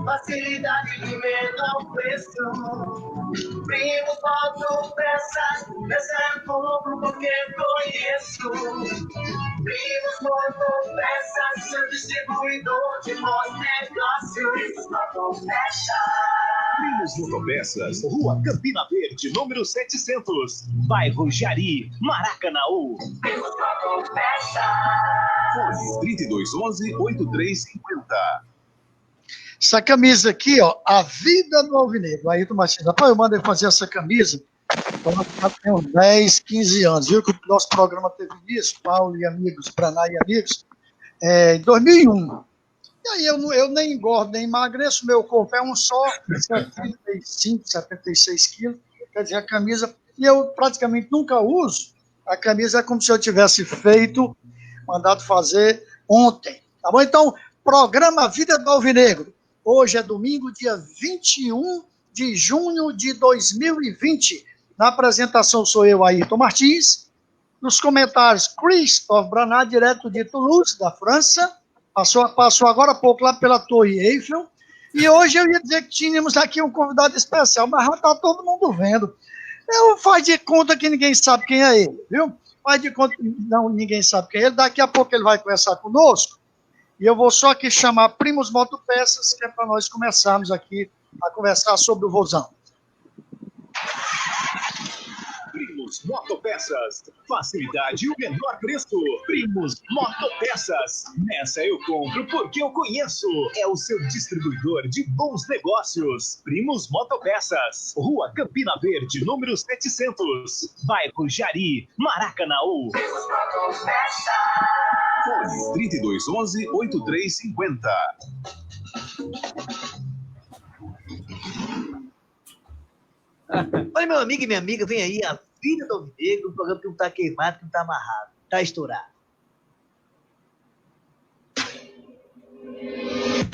facilidade de menor preço. Primos Motopeças, essa é compro porque conheço. Primos Motopeças, seu distribuidor de bons negócios. Motopeças. Primos Motopeças, Rua Campina Verde, número 700, bairro Jari, Maracanaú. Primos Motopeças. Fone 3211-8350. Essa camisa aqui, ó, A Vida do Alvinegro. Ayrton Martins, rapaz, eu mandei fazer essa camisa quando eu tinha uns 10, 15 anos. Viu que o nosso programa teve início, Paulo e amigos, Praná e amigos, em 2001. E aí eu nem engordo, nem emagreço, meu corpo é um só, 75, 76 quilos, quer dizer, a camisa, e eu praticamente nunca uso, a camisa é como se eu tivesse feito, mandado fazer ontem, tá bom? Então, programa Vida do Alvinegro, hoje é domingo, dia 21 de junho de 2020, na apresentação sou eu, Ayrton Martins, nos comentários, Christophe Branat, direto de Toulouse, da França, Passou agora há pouco lá pela Torre Eiffel, e hoje eu ia dizer que tínhamos aqui um convidado especial, mas já está todo mundo vendo. Faz de conta que ninguém sabe quem é ele, viu? Faz de conta que ninguém sabe quem é ele, daqui a pouco ele vai conversar conosco, e eu vou só aqui chamar Primos Motopeças, que é para nós começarmos aqui a conversar sobre o Vozão. Primos Motopeças, facilidade e o menor preço. Primos Motopeças, nessa eu compro porque eu conheço. É o seu distribuidor de bons negócios. Primos Motopeças, Rua Campina Verde, número 700, bairro Jari, Maracanaú. Primos Motopeças. Fone 3211-8350. Olha, meu amigo e minha amiga, vem aí A Vida do Alvinegro, um programa que não está queimado, que não está amarrado, está estourado.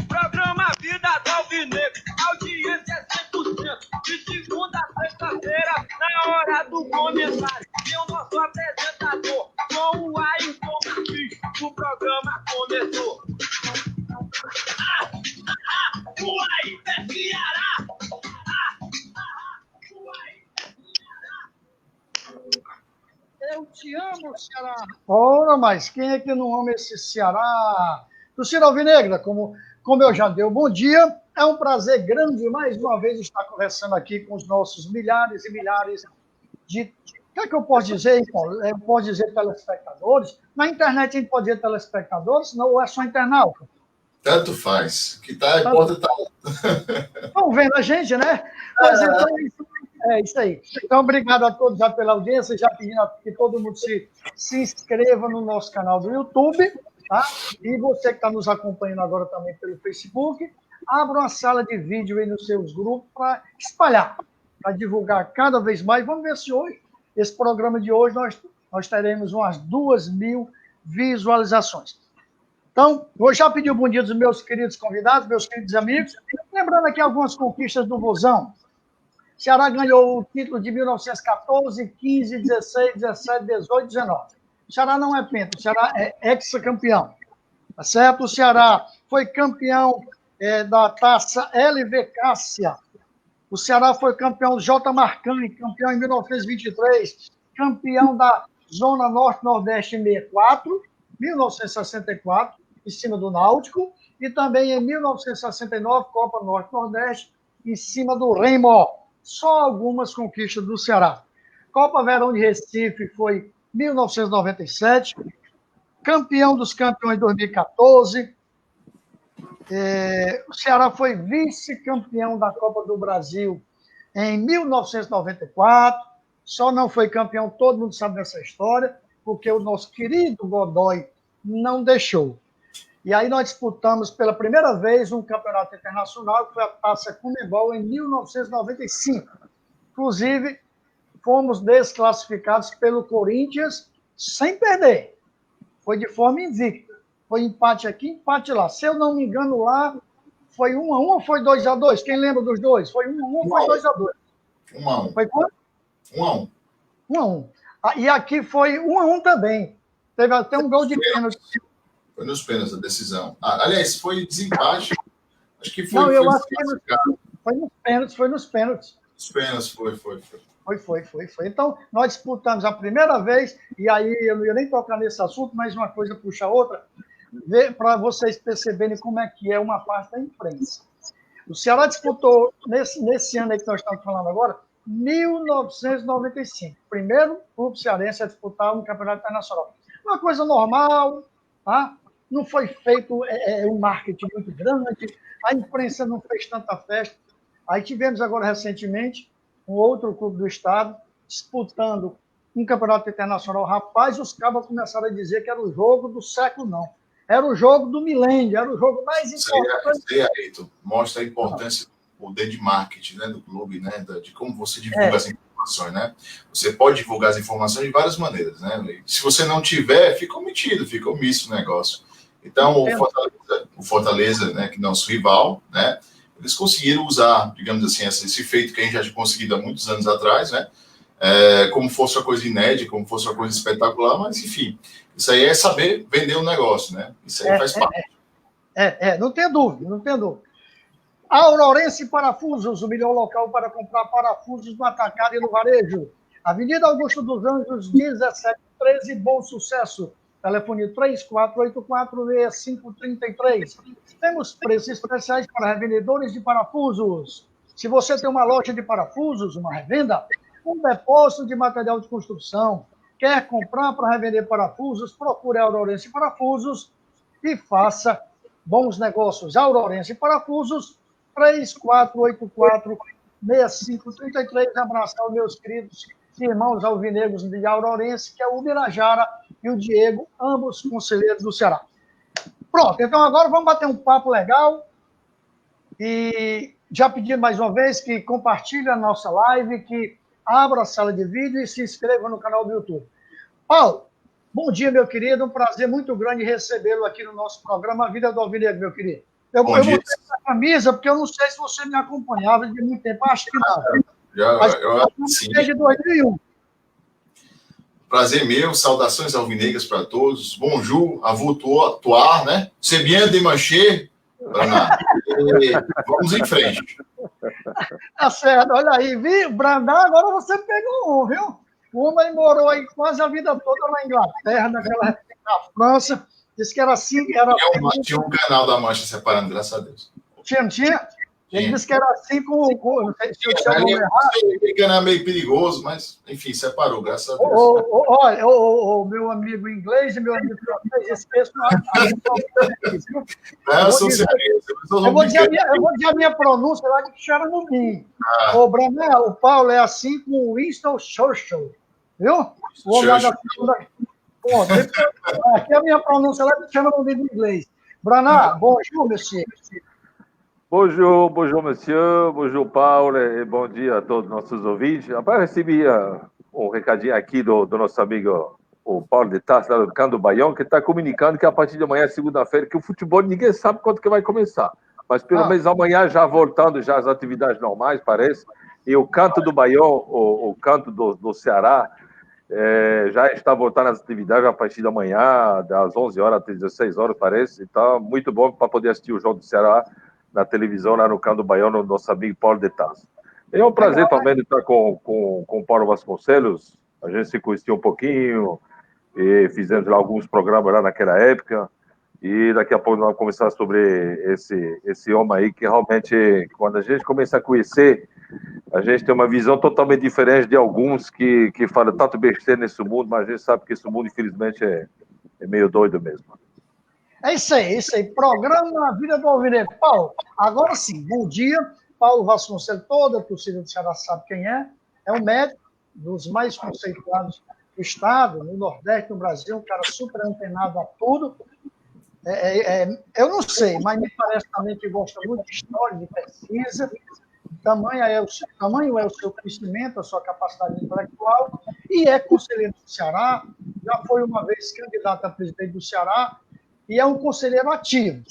Programa Vida do Alvinegro, audiência é 100%, de segunda a sexta-feira, na hora do comentário, e o nosso apresentador, com o Ayrton Martins, o programa começou. Uai, é Ceará! Eu te amo, Ceará. Ora, mas quem é que não ama esse Ceará? Torcida Alvinegra, como eu já dei o bom dia, é um prazer grande mais uma vez estar conversando aqui com os nossos milhares e milhares de... O que é que eu posso dizer, então? Eu posso dizer telespectadores? Na internet a gente pode dizer telespectadores, não, ou é só internauta? Tanto faz. Que tá, importa tá. Estão vendo a gente, né? Pois então, é isso aí. Então, obrigado a todos já pela audiência, já pedindo que todo mundo se inscreva no nosso canal do YouTube, tá? E você que está nos acompanhando agora também pelo Facebook, abra uma sala de vídeo aí nos seus grupos para espalhar, para divulgar cada vez mais. Vamos ver se hoje, esse programa de hoje, nós teremos umas 2.000 visualizações. Então, vou já pedir o bom dia dos meus queridos convidados, meus queridos amigos. Lembrando aqui algumas conquistas do Vozão. Ceará ganhou o título de 1914, 15, 16, 17, 18, 19. O Ceará não é penta, o Ceará é ex-campeão. Tá certo? O Ceará foi campeão da taça LV Cássia. O Ceará foi campeão do J. Marcani, campeão em 1923, campeão da Zona Norte-Nordeste em 1964, em cima do Náutico, e também em 1969, Copa Norte-Nordeste, em cima do Remo. Só algumas conquistas do Ceará. Copa Verão de Recife foi 1997, campeão dos campeões em 2014. O Ceará foi vice-campeão da Copa do Brasil em 1994. Só não foi campeão, todo mundo sabe dessa história, porque o nosso querido Godoy não deixou. E aí nós disputamos pela primeira vez um campeonato internacional, que foi a Taça Conmebol, em 1995. Inclusive, fomos desclassificados pelo Corinthians sem perder. Foi de forma invicta. Foi empate aqui, empate lá. Se eu não me engano, lá foi 1-1 ou foi 2-2? Quem lembra dos dois? Foi 1-1 ou foi 2-2? 1-1. Foi quanto? 1-1. 1-1. E aqui foi 1-1 também. Teve até um gol de pênalti. Foi nos pênaltis a decisão. Aliás, foi desempate Acho que foi. Não, eu foi acho que foi nos pênaltis. Os pênaltis, foi. Foi. Então, nós disputamos a primeira vez, e aí eu não ia nem tocar nesse assunto, mas uma coisa puxa a outra, para vocês perceberem como é que é uma parte da imprensa. O Ceará disputou, nesse ano aí que nós estamos falando agora, 1995. Primeiro clube cearense a disputar um campeonato internacional. Uma coisa normal, tá? Não foi feito um marketing muito grande, a imprensa não fez tanta festa. Aí tivemos agora recentemente um outro clube do estado disputando um campeonato internacional. Rapaz, os cabas começaram a dizer que era o jogo do século, não. Era o jogo do milênio, era o jogo mais importante. Isso aí, Ayrton, mostra a importância do poder de marketing, né, do clube, né, de como você divulga as informações, né? Você pode divulgar as informações de várias maneiras, né? E se você não tiver, fica omitido, fica omisso o negócio. Então, o Fortaleza, né, que é nosso rival, né, eles conseguiram usar, digamos assim, esse feito que a gente já tinha conseguido há muitos anos atrás, né, como fosse uma coisa inédita, como fosse uma coisa espetacular, mas, enfim, isso aí é saber vender um negócio, né? Isso aí faz parte. Não tem dúvida. Aurorense Parafusos, o melhor local para comprar parafusos no atacado e no varejo. Avenida Augusto dos Anjos, 1713, Bom Sucesso. Telefone 3484-6533. Temos preços especiais para revendedores de parafusos. Se você tem uma loja de parafusos, uma revenda, um depósito de material de construção, quer comprar para revender parafusos, procure a Aurorense Parafusos e faça bons negócios. Aurorense Parafusos, 3484-6533. Abraçar os meus queridos irmãos alvinegros de Aurorense, que é o Birajara e o Diego, ambos conselheiros do Ceará. Pronto, então agora vamos bater um papo legal e já pedir mais uma vez que compartilhe a nossa live, que abra a sala de vídeo e se inscreva no canal do YouTube. Paulo, bom dia, meu querido, um prazer muito grande recebê-lo aqui no nosso programa Vida do Alvinegro, meu querido. Eu botei essa camisa porque eu não sei se você me acompanhava de muito tempo, acho que não. Desde 2001. Prazer meu, saudações alvinegras para todos. Bonjour, à vous toar, né? C'est bien de mancher. Vamos em frente. Tá certo, olha aí, viu? Brandão, agora você pegou um, viu? O homem morou aí quase a vida toda na Inglaterra, na França. Disse que era assim. Tinha um canal da Mancha separando, graças a Deus. Tinha? Ele disse que era assim com não sei se eu é meio perigoso, mas, enfim, separou, graças a Deus. Olha, o meu amigo inglês e meu amigo francês, esse pessoal. Eu vou dizer a minha pronúncia lá de Xaramubim. O Branel, o Paulo é assim com o Winston Churchill, viu? O homem da segunda. Bom, aqui a minha pronúncia lá de Xaramubim do inglês. Branel, bonjour, monsieur. Bonjour, monsieur, bonjour, Paulo, e bom dia a todos os nossos ouvintes. Rapaz, recebi um recadinho aqui do nosso amigo, o Paulo de Tarso, lá do Canto do Baião, que está comunicando que a partir de amanhã, segunda-feira, que o futebol ninguém sabe quando que vai começar. Mas pelo menos amanhã, já voltando já às atividades normais, parece. E o Canto do Baião, o Canto do Ceará, já está voltando às atividades a partir da manhã, das 11 horas até 16 horas, parece. Então, muito bom para poder assistir o jogo do Ceará na televisão, lá no Canto do Baião, no nosso amigo Paulo de Tarso. É um prazer também de estar com o Paulo Vasconcelos. A gente se conhecia um pouquinho e fizemos lá alguns programas lá naquela época. E daqui a pouco nós vamos conversar sobre esse homem aí, que realmente, quando a gente começa a conhecer, a gente tem uma visão totalmente diferente de alguns que falam tanto besteira nesse mundo, mas a gente sabe que esse mundo, infelizmente, é meio doido mesmo. É isso aí. Programa na Vida do Alvinegro. Paulo, agora sim, bom dia. Paulo Vasconcelos, toda a torcida do Ceará sabe quem é. É um médico dos mais conceituados do estado, no Nordeste, no Brasil, um cara super antenado a tudo. Eu não sei, mas me parece também que gosta muito de história, de pesquisa. Tamanho é o seu conhecimento, a sua capacidade intelectual, e é conselheiro do Ceará, já foi uma vez candidato a presidente do Ceará, e é um conselheiro ativo.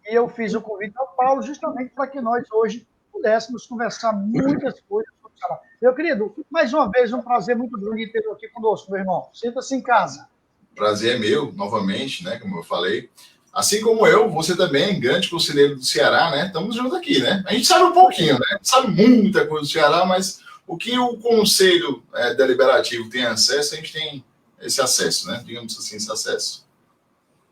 E eu fiz o convite ao Paulo justamente para que nós hoje pudéssemos conversar muitas coisas sobre o Ceará. Meu querido, mais uma vez, um prazer muito grande tê-lo aqui conosco, meu irmão. Sinta-se em casa. Prazer é meu, novamente, né, como eu falei. Assim como eu, você também, grande conselheiro do Ceará, né? Estamos juntos aqui, né? A gente sabe um pouquinho, né? A gente sabe muita coisa do Ceará, mas o que o Conselho Deliberativo tem acesso, a gente tem esse acesso, né? Digamos assim, esse acesso.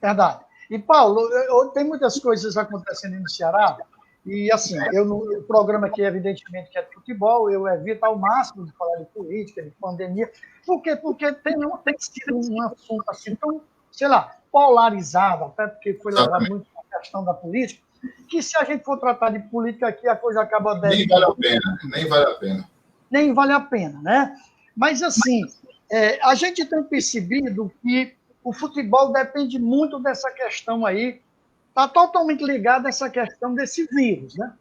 Verdade. E, Paulo, tem muitas coisas acontecendo no Ceará, e, assim, o programa aqui, evidentemente, que é de futebol, eu evito ao máximo de falar de política, de pandemia, porque tem sido um assunto assim tão, sei lá, polarizado, até porque foi levado muito a questão da política, que se a gente for tratar de política aqui, a coisa acaba... Nem vale a pena, nem vale a pena. Nem vale a pena, né? Mas, assim, a gente tem percebido que o futebol depende muito dessa questão aí, está totalmente ligado a essa questão desse vírus, né?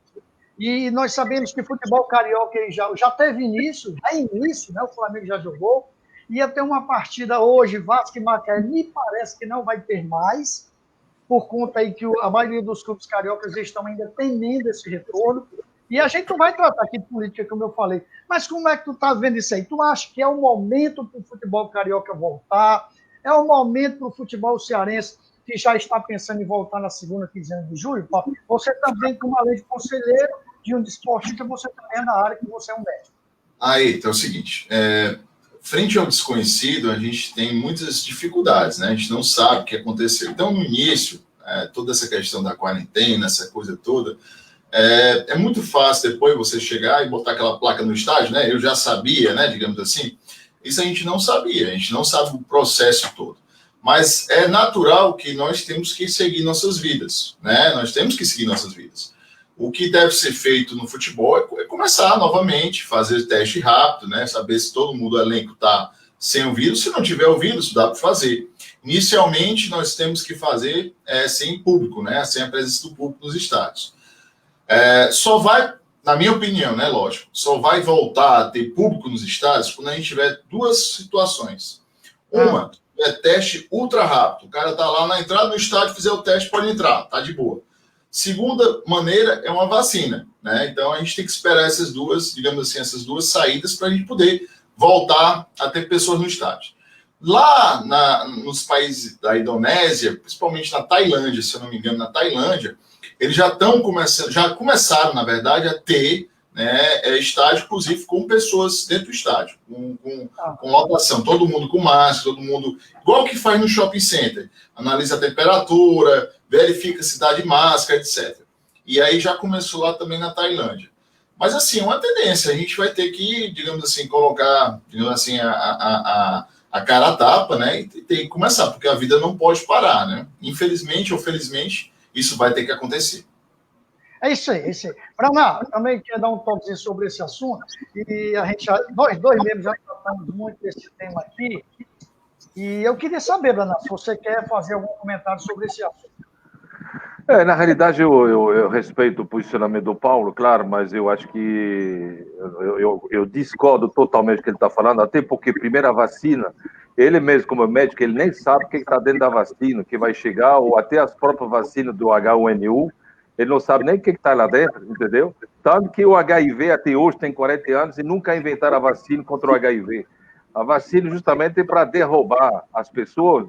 E nós sabemos que o futebol carioca já teve início, né? O Flamengo já jogou, ia ter uma partida hoje, Vasco e Macaé, me parece que não vai ter mais, por conta aí que a maioria dos clubes cariocas estão ainda temendo esse retorno, e a gente não vai tratar aqui de política, como eu falei, mas como é que tu está vendo isso aí? Tu acha que é o momento para o futebol carioca voltar? É o momento para o futebol cearense, que já está pensando em voltar na segunda quinzena de julho? Você também, como além de conselheiro de um desportista, você também é na área que você é um médico. Aí, então é o seguinte, frente ao desconhecido, a gente tem muitas dificuldades, né? A gente não sabe o que aconteceu. Então, no início, toda essa questão da quarentena, essa coisa toda, é muito fácil depois você chegar e botar aquela placa no estádio, né? Eu já sabia, né? Digamos assim. Isso a gente não sabia, a gente não sabe o processo todo. Mas é natural que nós temos que seguir nossas vidas, né? Nós temos que seguir nossas vidas. O que deve ser feito no futebol é começar novamente, fazer teste rápido, né? Saber se todo mundo do elenco está sem o vírus. Se não tiver o vírus, dá para fazer. Inicialmente, nós temos que fazer sem público, né? Sem a presença do público nos estádios. Só vai, na minha opinião, né? Lógico, só vai voltar a ter público nos estádios quando a gente tiver duas situações. Uma é teste ultra rápido. O cara está lá na entrada do estádio, fizer o teste, pode entrar, tá de boa. Segunda maneira é uma vacina, né? Então a gente tem que esperar essas duas, digamos assim, essas duas saídas para a gente poder voltar a ter pessoas no estádio. Lá nos países da Indonésia, principalmente na Tailândia, se eu não me engano, na Tailândia, eles já começaram, na verdade, a ter, né, estádio, inclusive, com pessoas dentro do estádio, com lotação, todo mundo com máscara, todo mundo... Igual que faz no shopping center. Analisa a temperatura, verifica se dá de máscara, etc. E aí já começou lá também na Tailândia. Mas, assim, é uma tendência. A gente vai ter que, digamos assim, colocar, digamos assim, a cara a tapa, né? E tem que começar, porque a vida não pode parar, né? Infelizmente ou felizmente, isso vai ter que acontecer. É isso aí, é isso aí. Braná, também quer dar um toquezinho sobre esse assunto, e nós dois mesmo já tratamos muito desse tema aqui, e eu queria saber, Braná, se você quer fazer algum comentário sobre esse assunto. Na realidade, eu respeito o posicionamento do Paulo, claro, mas eu acho que eu discordo totalmente do que ele está falando, até porque primeira vacina, ele mesmo como médico, ele nem sabe o que está dentro da vacina, que vai chegar, ou até as próprias vacinas do H1N1, ele não sabe nem o que está lá dentro, entendeu? Tanto que o HIV até hoje tem 40 anos e nunca inventaram a vacina contra o HIV. A vacina justamente é para derrubar as pessoas,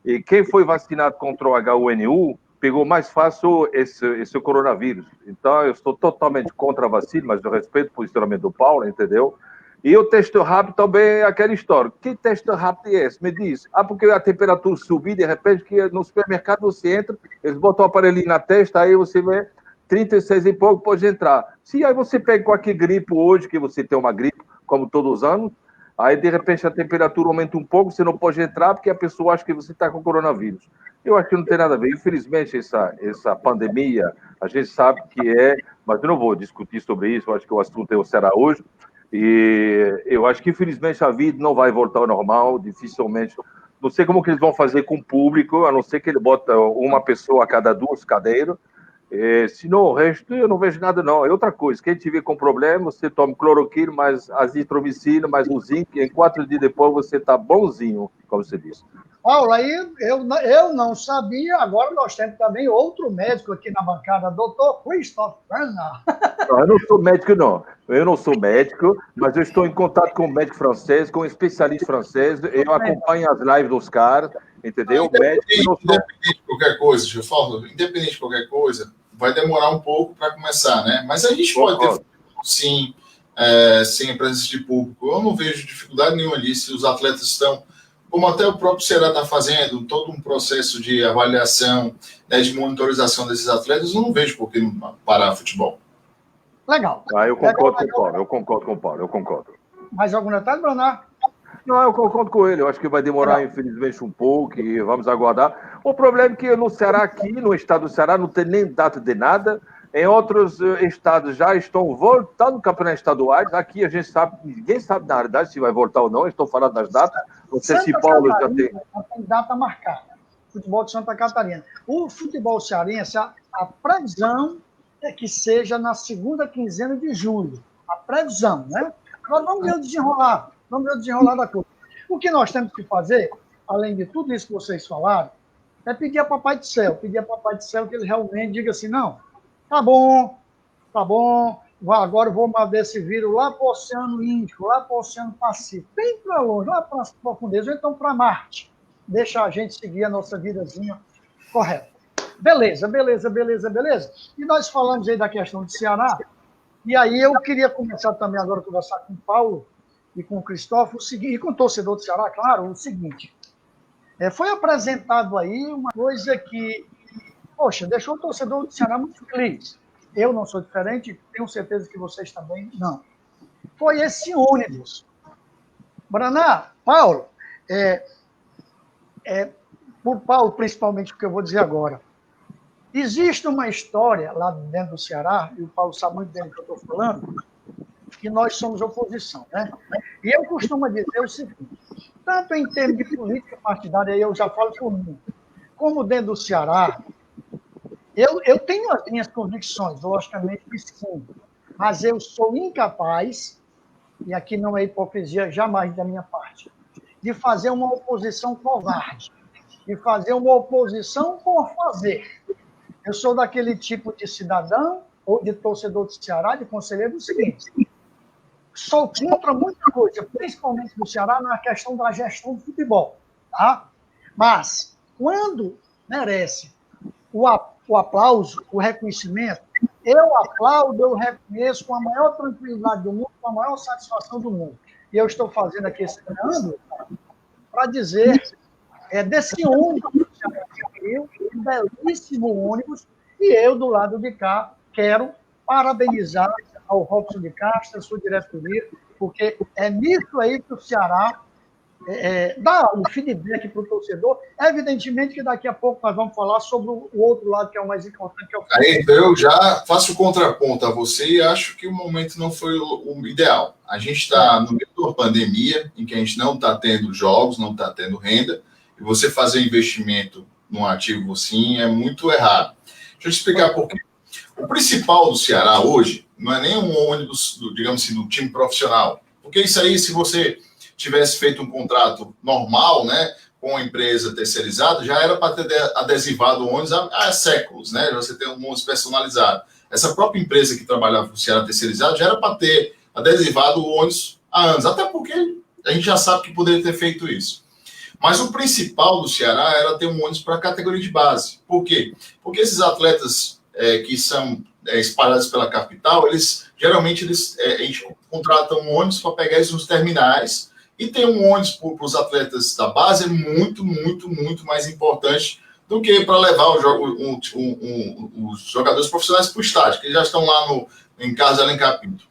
e quem foi vacinado contra o H1N1 pegou mais fácil esse coronavírus. Então, eu estou totalmente contra a vacina, mas eu respeito o posicionamento do Paulo, entendeu? E o teste rápido também é aquela história. Que teste rápido é esse? Me diz. Porque a temperatura subiu, de repente, que no supermercado você entra, eles botam o aparelhinho na testa, aí você vê 36 e pouco, pode entrar. Se aí você pega qualquer gripe hoje, que você tem uma gripe, como todos os anos, aí de repente a temperatura aumenta um pouco, você não pode entrar, porque a pessoa acha que você está com coronavírus. Eu acho que não tem nada a ver. Infelizmente, essa pandemia, a gente sabe que mas eu não vou discutir sobre isso, eu acho que o assunto será hoje. E eu acho que, infelizmente, a vida não vai voltar ao normal, dificilmente. Não sei como que eles vão fazer com o público, a não ser que ele bota uma pessoa a cada 2 cadeiras. Se não, o resto, eu não vejo nada, não. É outra coisa. Quem tiver com problema, você toma cloroquina, mais azitromicina, mais um zinco, e em 4 dias depois você está bonzinho, como você disse. Paulo, aí eu não sabia, agora nós temos também outro médico aqui na bancada, doutor Christoph Brana. Eu não sou médico, não. Eu não sou médico, mas eu estou em contato com um médico francês, com um especialista francês, eu acompanho as lives dos caras, entendeu? Independente de qualquer coisa, deixa eu falar, independente de qualquer coisa, vai demorar um pouco para começar, né? Mas a gente pode ter, sim, sem a presença de público. Eu não vejo dificuldade nenhuma ali se os atletas estão, como até o próprio Ceará está fazendo, todo um processo de avaliação, né, de monitorização desses atletas, eu não vejo por que não parar futebol. Legal. Eu concordo com o Paulo, eu concordo. Mais algum detalhe, Bruno? Não, eu concordo com ele. Eu acho que vai demorar, infelizmente, um pouco e vamos aguardar. O problema é que no Ceará, aqui, no estado do Ceará, não tem nem data de nada. Em outros estados já estão voltando campeonatos estaduais. Aqui a gente sabe, ninguém sabe na realidade se vai voltar ou não. Estou falando das datas. Não sei se Paulo já tem. Tem data marcada. Futebol de Santa Catarina. O futebol cearense, a previsão é que seja na segunda quinzena de julho. A previsão, né? Nós vamos ver o desenrolar. Vamos ver o desenrolar da coisa. O que nós temos que fazer, além de tudo isso que vocês falaram, é pedir a Papai do Céu. Pedir a Papai do Céu que ele realmente diga assim, não, tá bom, agora eu vou mandar esse vírus lá para o Oceano Índico, lá para o Oceano Pacífico, bem para longe, lá para as profundezas, ou então para Marte. Deixa a gente seguir a nossa vidazinha correta. Beleza. E nós falamos aí da questão do Ceará, e aí eu queria começar também agora a conversar com o Paulo e com o Cristóvão, e com o torcedor do Ceará, claro, o seguinte, foi apresentado aí uma coisa que, poxa, deixou o torcedor do Ceará muito feliz. Eu não sou diferente, tenho certeza que vocês também não. Foi esse ônibus. Braná, Paulo, por Paulo, principalmente, o que eu vou dizer agora. Existe uma história lá dentro do Ceará, e o Paulo sabe muito bem do que eu estou falando, que nós somos oposição, né? E eu costumo dizer o seguinte, tanto em termos de política partidária, aí eu já falo por mim, como dentro do Ceará, eu tenho as minhas convicções, logicamente que sim, mas eu sou incapaz, e aqui não é hipocrisia jamais da minha parte, de fazer uma oposição covarde, de fazer uma oposição por fazer. Eu sou daquele tipo de cidadão, ou de torcedor do Ceará, de conselheiro, do seguinte, sou contra muita coisa, principalmente no Ceará, na questão da gestão do futebol, tá? Mas, quando merece o aplauso, o reconhecimento, eu aplaudo, eu reconheço com a maior tranquilidade do mundo, com a maior satisfação do mundo. E eu estou fazendo aqui esse ano para dizer desse ônibus que o Ceará adquiriu, um belíssimo ônibus, e eu, do lado de cá, quero parabenizar ao Robson de Castro, a sua diretoria, porque é nisso aí que o Ceará dá o feedback para o torcedor. Evidentemente que daqui a pouco nós vamos falar sobre o outro lado, que é o mais importante. Que é o então eu já faço o contraponto a você e acho que o momento não foi o ideal. A gente está no meio de uma pandemia, em que a gente não está tendo jogos, não está tendo renda, e você fazer investimento num ativo assim é muito errado. Deixa eu te explicar por quê. O principal do Ceará hoje não é nem um ônibus, digamos assim, do time profissional. Porque isso aí, se você tivesse feito um contrato normal, né, com a empresa terceirizada, já era para ter adesivado o ônibus há séculos, né? Você tem um ônibus personalizado. Essa própria empresa que trabalhava com o Ceará terceirizado já era para ter adesivado o ônibus há anos, até porque a gente já sabe que poderia ter feito isso. Mas o principal do Ceará era ter um ônibus para a categoria de base. Por quê? Porque esses atletas que são espalhados pela capital, geralmente a gente contrata um ônibus para pegar eles nos terminais, e ter um ônibus para os atletas da base é muito, muito, muito mais importante do que para levar os jogadores profissionais para o estádio, que eles já estão lá em Carlos de Alencar Pinto.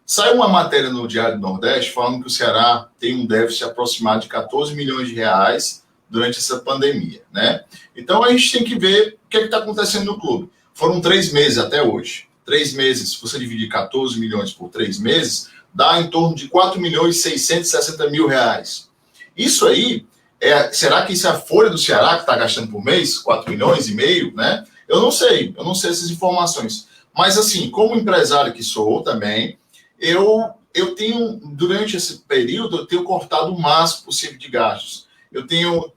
Saiu uma matéria no Diário do Nordeste falando que o Ceará tem um déficit aproximado de 14 milhões de reais durante essa pandemia, né? Então a gente tem que ver o que está acontecendo no clube. Foram 3 meses até hoje. 3 meses, se você dividir 14 milhões por 3 meses, dá em torno de 4 milhões e 660 mil reais. Isso aí, será que isso é a folha do Ceará que está gastando por mês? 4 milhões e meio, né? Eu não sei essas informações. Mas assim, como empresário que sou também, eu tenho, durante esse período, eu tenho cortado o máximo possível de gastos. Eu tenho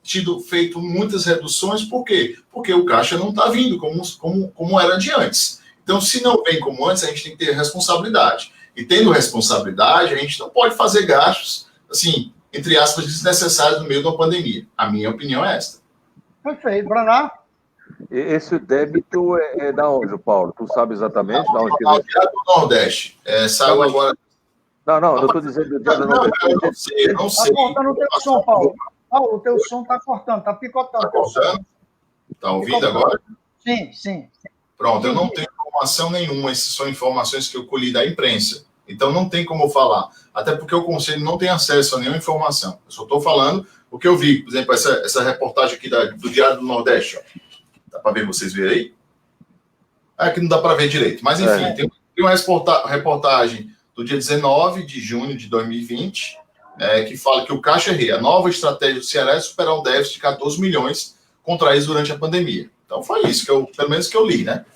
feito muitas reduções, por quê? Porque o caixa não está vindo como era de antes. Então, se não vem como antes, a gente tem que ter responsabilidade. E tendo responsabilidade, a gente não pode fazer gastos, assim, entre aspas, desnecessários no meio de uma pandemia. A minha opinião é esta. Perfeito. Braná? Esse débito é da onde, Paulo? Tu sabe exatamente da onde que Ao Diário do Nordeste. Saiu agora. Não, eu estou dizendo do Diário do Nordeste. Eu não sei, não sei. Está cortando o teu som, Paulo. Paulo, o teu som está cortando, está picotando. Está cortando? Está ouvindo agora? Sim. Pronto, eu não tenho informação nenhuma. Essas são informações que eu colhi da imprensa. Então, não tem como eu falar. Até porque o Conselho não tem acesso a nenhuma informação. Eu só estou falando o que eu vi. Por exemplo, essa reportagem aqui do Diário do Nordeste. Ó. Dá para ver vocês verem aí? Aqui não dá para ver direito. Mas, enfim, tem uma reportagem do dia 19 de junho de 2020, que fala que o Caixa Rei, a nova estratégia do Ceará é superar um déficit de 14 milhões contraídos durante a pandemia. Então, foi isso, pelo menos que eu li, né?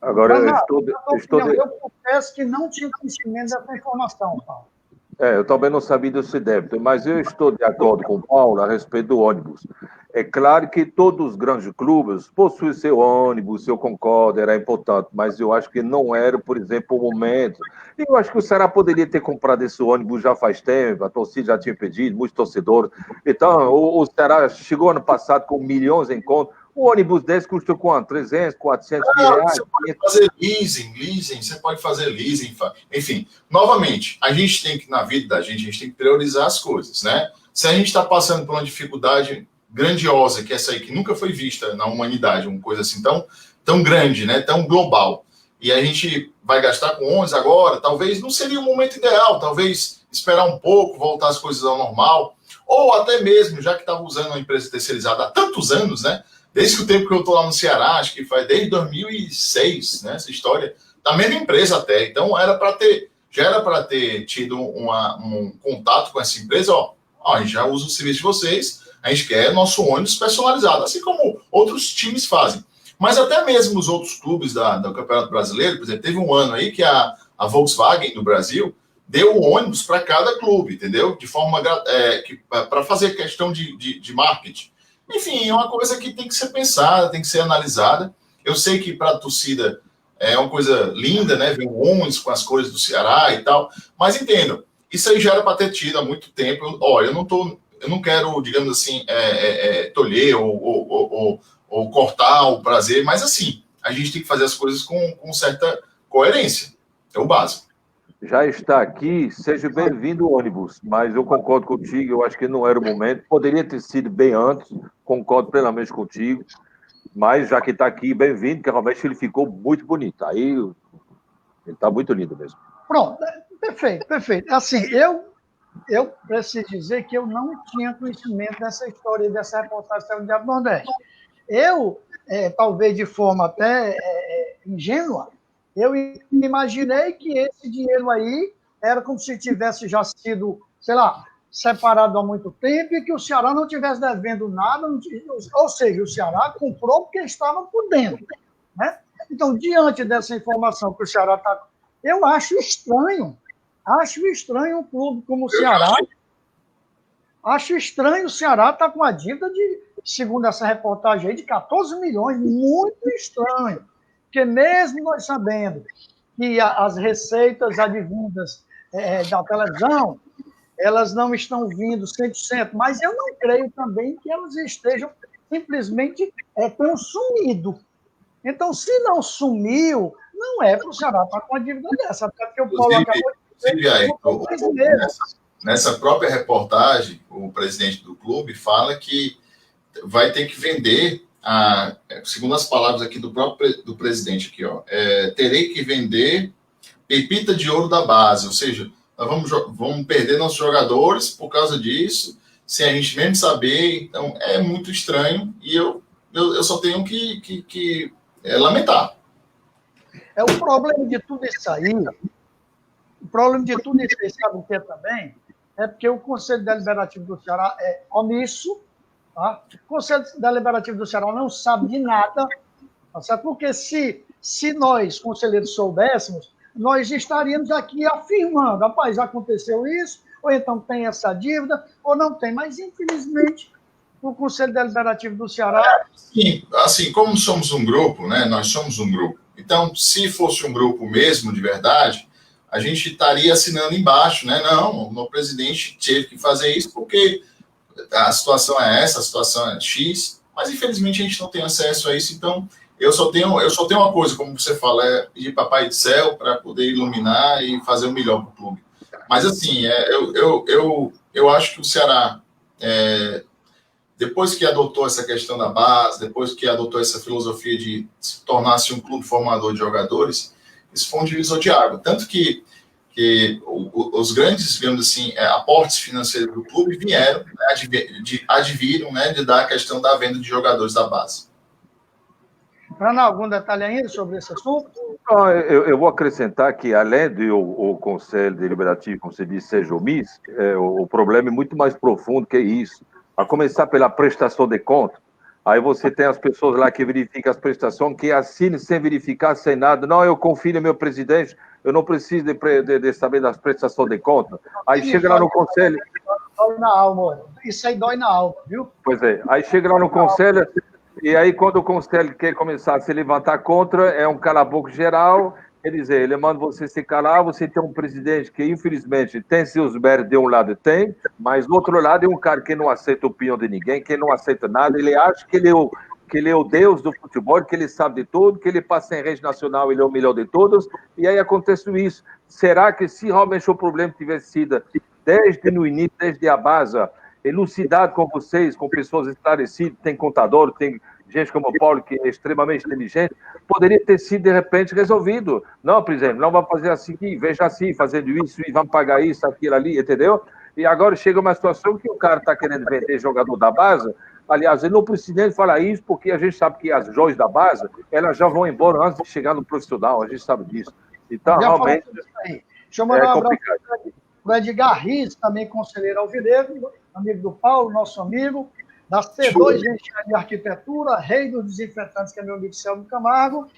Agora, eu confesso que não tinha conhecimento dessa informação, Paulo. Eu também não sabia desse débito, mas eu estou de acordo com o Paulo a respeito do ônibus. É claro que todos os grandes clubes possuem seu ônibus, eu concordo, era importante, mas eu acho que não era, por exemplo, o momento. Eu acho que o Ceará poderia ter comprado esse ônibus já faz tempo, a torcida já tinha pedido, muitos torcedores. Então, o Ceará chegou ano passado com milhões em conta. O ônibus desse custa quanto? 300, 400 mil reais? Você pode fazer leasing, você pode fazer leasing. Enfim, novamente, a gente tem que, na vida da gente, a gente tem que priorizar as coisas, né? Se a gente está passando por uma dificuldade grandiosa, que essa aí, que nunca foi vista na humanidade, uma coisa assim tão grande, né? Tão global, e a gente vai gastar com ônibus agora, talvez não seria o momento ideal, talvez esperar um pouco, voltar as coisas ao normal, ou até mesmo, já que estava usando uma empresa terceirizada há tantos anos, né? Desde o tempo que eu estou lá no Ceará, acho que foi desde 2006, né? Essa história, da mesma empresa até. Então, já era para ter tido um contato com essa empresa. A gente já usa o serviço de vocês, a gente quer nosso ônibus personalizado, assim como outros times fazem. Mas até mesmo os outros clubes do Campeonato Brasileiro, por exemplo, teve um ano aí que a Volkswagen do Brasil deu o ônibus para cada clube, entendeu? De forma para fazer questão de marketing. Enfim, é uma coisa que tem que ser pensada, tem que ser analisada. Eu sei que para a torcida é uma coisa linda, né? Ver um ônibus com as cores do Ceará e tal. Mas entendam, isso aí já era para ter tido há muito tempo. Olha, eu não quero, digamos assim, tolher ou cortar o prazer, mas assim, a gente tem que fazer as coisas com certa coerência. É o básico. Já está aqui, seja bem-vindo, ônibus, mas eu concordo contigo, eu acho que não era o momento, poderia ter sido bem antes, concordo plenamente contigo, mas já que está aqui, bem-vindo, que realmente ele ficou muito bonito, aí ele está muito lindo mesmo. Pronto, perfeito. Assim, eu preciso dizer que eu não tinha conhecimento dessa história, dessa reportagem do Diário do Nordeste. Eu, talvez de forma até ingênua, eu imaginei que esse dinheiro aí era como se tivesse já sido, sei lá, separado há muito tempo e que o Ceará não tivesse devendo nada, ou seja, o Ceará comprou porque estava por dentro, né? Então, diante dessa informação que o Ceará está... Eu acho estranho um clube como o Ceará, acho estranho o Ceará estar com uma dívida de, segundo essa reportagem aí, de 14 milhões, muito estranho. Porque mesmo nós sabendo que as receitas advindas da televisão, elas não estão vindo 100%, mas eu não creio também que elas estejam simplesmente tão sumido. Então, se não sumiu, não é para o Ceará estar com uma dívida dessa, até porque o Paulo acabou de dizer. Nessa própria reportagem, o presidente do clube fala que vai ter que vender, segundo as palavras aqui do presidente, aqui, terei que vender pepita de ouro da base, ou seja, nós vamos perder nossos jogadores por causa disso, sem a gente mesmo saber. Então, é muito estranho e eu só tenho que lamentar. O problema de tudo isso aí, sabe o que também? É porque o Conselho Deliberativo do Ceará é omisso, tá? O Conselho Deliberativo do Ceará não sabe de nada, tá certo? Porque se nós, conselheiros, soubéssemos, nós estaríamos aqui afirmando, rapaz, aconteceu isso, ou então tem essa dívida, ou não tem. Mas, infelizmente, o Conselho Deliberativo do Ceará... Sim, assim, como somos um grupo, né? Nós somos um grupo. Então, se fosse um grupo mesmo, de verdade, a gente estaria assinando embaixo, né? Não, o presidente teve que fazer isso porque a situação é essa, a situação é X. mas infelizmente a gente não tem acesso a isso, então eu só tenho uma coisa, como você fala, é pedir Papai do Céu para poder iluminar e fazer o melhor para o clube. Mas assim, eu acho que o Ceará, depois que adotou essa questão da base, depois que adotou essa filosofia de se tornar-se um clube formador de jogadores, isso foi um divisor de água. Tanto que os grandes, digamos assim, aportes financeiros do clube vieram, adviram, né, de dar a questão da venda de jogadores da base. Fernando, algum detalhe ainda sobre esse assunto? Eu vou acrescentar que, além do Conselho Deliberativo, como você disse, seja omisso, o problema é muito mais profundo que isso. A começar pela prestação de conta. Aí você tem as pessoas lá que verificam as prestações, que assinam sem verificar, sem nada. Não, eu confio no meu presidente, eu não preciso de saber das prestações de conta. Aí chega lá no Conselho... Dói na alma, isso aí dói na alma, viu? Pois é, aí chega lá no Conselho... E aí, quando o Conselho quer começar a se levantar contra, é um cala-boca geral, quer dizer, ele manda você se calar, você tem um presidente que, infelizmente, tem seus méritos de um lado, tem, mas do outro lado é um cara que não aceita a opinião de ninguém, que não aceita nada, ele acha que ele é o deus do futebol, que ele sabe de tudo, que ele passa em rede nacional, ele é o melhor de todos, e aí acontece isso. Será que se realmente o problema tivesse sido desde no início, desde a base, elucidado com vocês, com pessoas esclarecidas, tem contador, tem gente como o Paulo, que é extremamente inteligente, poderia ter sido, de repente, resolvido. Não, por exemplo, não vamos fazer assim, veja assim, fazendo isso, e vamos pagar isso, aquilo ali, entendeu? E agora chega uma situação que o cara está querendo vender jogador da base. Aliás, ele não precisa nem falar isso, porque a gente sabe que as joias da base, elas já vão embora antes de chegar no profissional, a gente sabe disso. Então, Já realmente, deixa eu mandar um abraço complicado. para o Edgar Riz, também conselheiro alvinegro, amigo do Paulo, nosso amigo, da C2 de Engenharia e Arquitetura, rei dos desinfetantes, que é meu amigo Celso Camargo,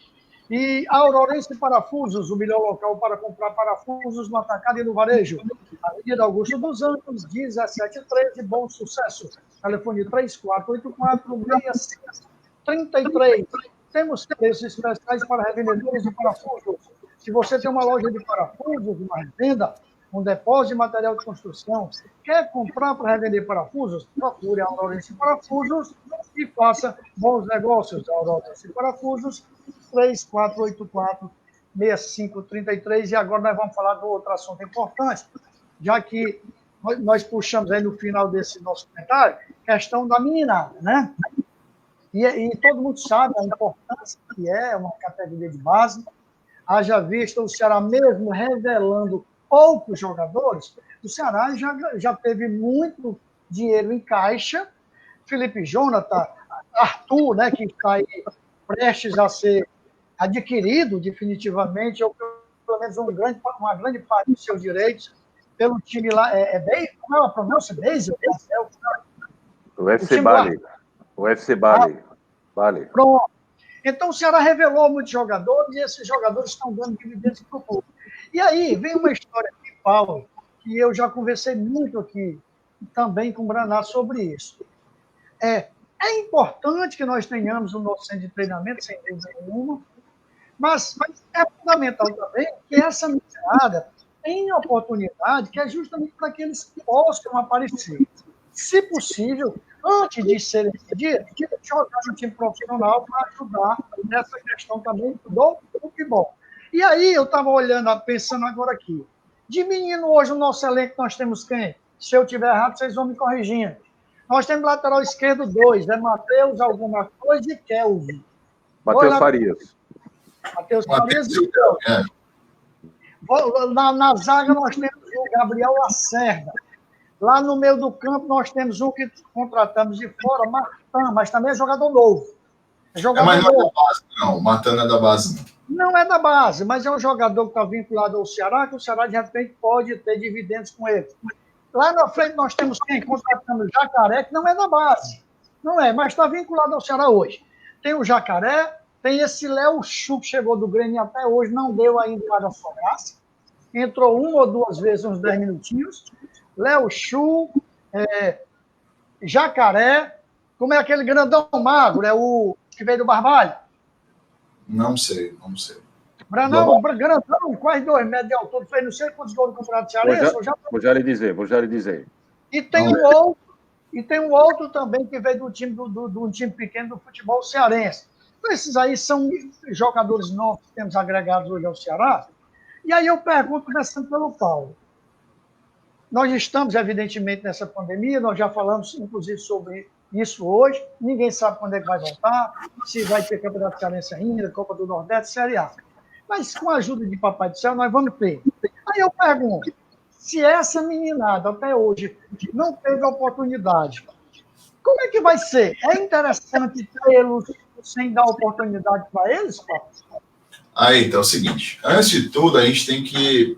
e Aurorense Parafusos, o melhor local para comprar parafusos no atacado e no varejo. Avenida Augusto dos Anjos, 1713, bom sucesso. Telefone 3484-6633. Temos preços especiais para revendedores de parafusos. Se você tem uma loja de parafusos, uma revenda, um depósito de material de construção, quer comprar para revender parafusos, procure a Aurorense Parafusos e faça bons negócios. A Aurorense Parafusos, 3484-6533. E agora nós vamos falar de outro assunto importante, já que nós puxamos aí no final desse nosso comentário, questão da meninada, né? E todo mundo sabe a importância que é uma categoria de base. Haja vista o Ceará mesmo revelando poucos jogadores, o Ceará já teve muito dinheiro em caixa. Felipe Jonathan, Arthur, né, que está aí prestes a ser adquirido definitivamente, ou pelo menos uma grande parte dos seus direitos, pelo time lá. Como é a pronúncia? Basel? O FC Bali. O FC Bali. Pronto. Então, o Ceará revelou muitos jogadores e esses jogadores estão dando dividendos para o clube. E aí, vem uma história aqui, Paulo, que eu já conversei muito aqui também com o Braná sobre isso. É importante que nós tenhamos o nosso centro de treinamento, sem dúvida nenhuma, mas é fundamental também que essa meninada tenha oportunidade, que é justamente para que eles possam aparecer. Se possível, antes de serem pedidos, jogar no time profissional para ajudar nessa questão também do futebol. E aí, eu estava olhando, pensando agora aqui. De menino, hoje, no nosso elenco, nós temos quem? Se eu estiver errado, vocês vão me corrigindo. Nós temos lateral esquerdo 2, Matheus, alguma coisa, e Kelvin. Matheus Farias. Matheus Farias e Kelvin. Na zaga, nós temos o Gabriel Lacerda. Lá no meio do campo, nós temos um que contratamos de fora, Martin, mas também é jogador novo. Mas não é da base, não. Martin não é da base, não. Não é da base, mas é um jogador que está vinculado ao Ceará, que o Ceará, de repente, pode ter dividendos com ele. Lá na frente, nós temos quem? Contratamos o Jacaré, que não é da base. Não é, mas está vinculado ao Ceará hoje. Tem o Jacaré, tem esse Léo Chu, que chegou do Grêmio até hoje, não deu ainda lá da sua graça. Entrou uma ou duas vezes, uns 10 minutinhos. Léo Chu, Jacaré, como é aquele grandão magro, o que veio do Barbalho? Não sei. Branão, grandão, quase 2 metros de altura, fez não sei quantos gols no Campeonato Cearense. Vou já lhe dizer. E tem um outro, e tem um outro também que veio do um time pequeno do futebol cearense. Então, esses aí são jogadores novos que temos agregados hoje ao Ceará. E aí eu pergunto, começando pelo Paulo. Nós estamos, evidentemente, nessa pandemia, nós já falamos, inclusive, sobre isso hoje. Ninguém sabe quando é que vai voltar, se vai ter Campeonato Cearense ainda, Copa do Nordeste, Série A. Mas com a ajuda de Papai do Céu, nós vamos ter. Aí eu pergunto, se essa meninada até hoje não teve a oportunidade, como é que vai ser? É interessante tê-los sem dar oportunidade para eles, Paulo? Aí, então é o seguinte, antes de tudo, a gente tem que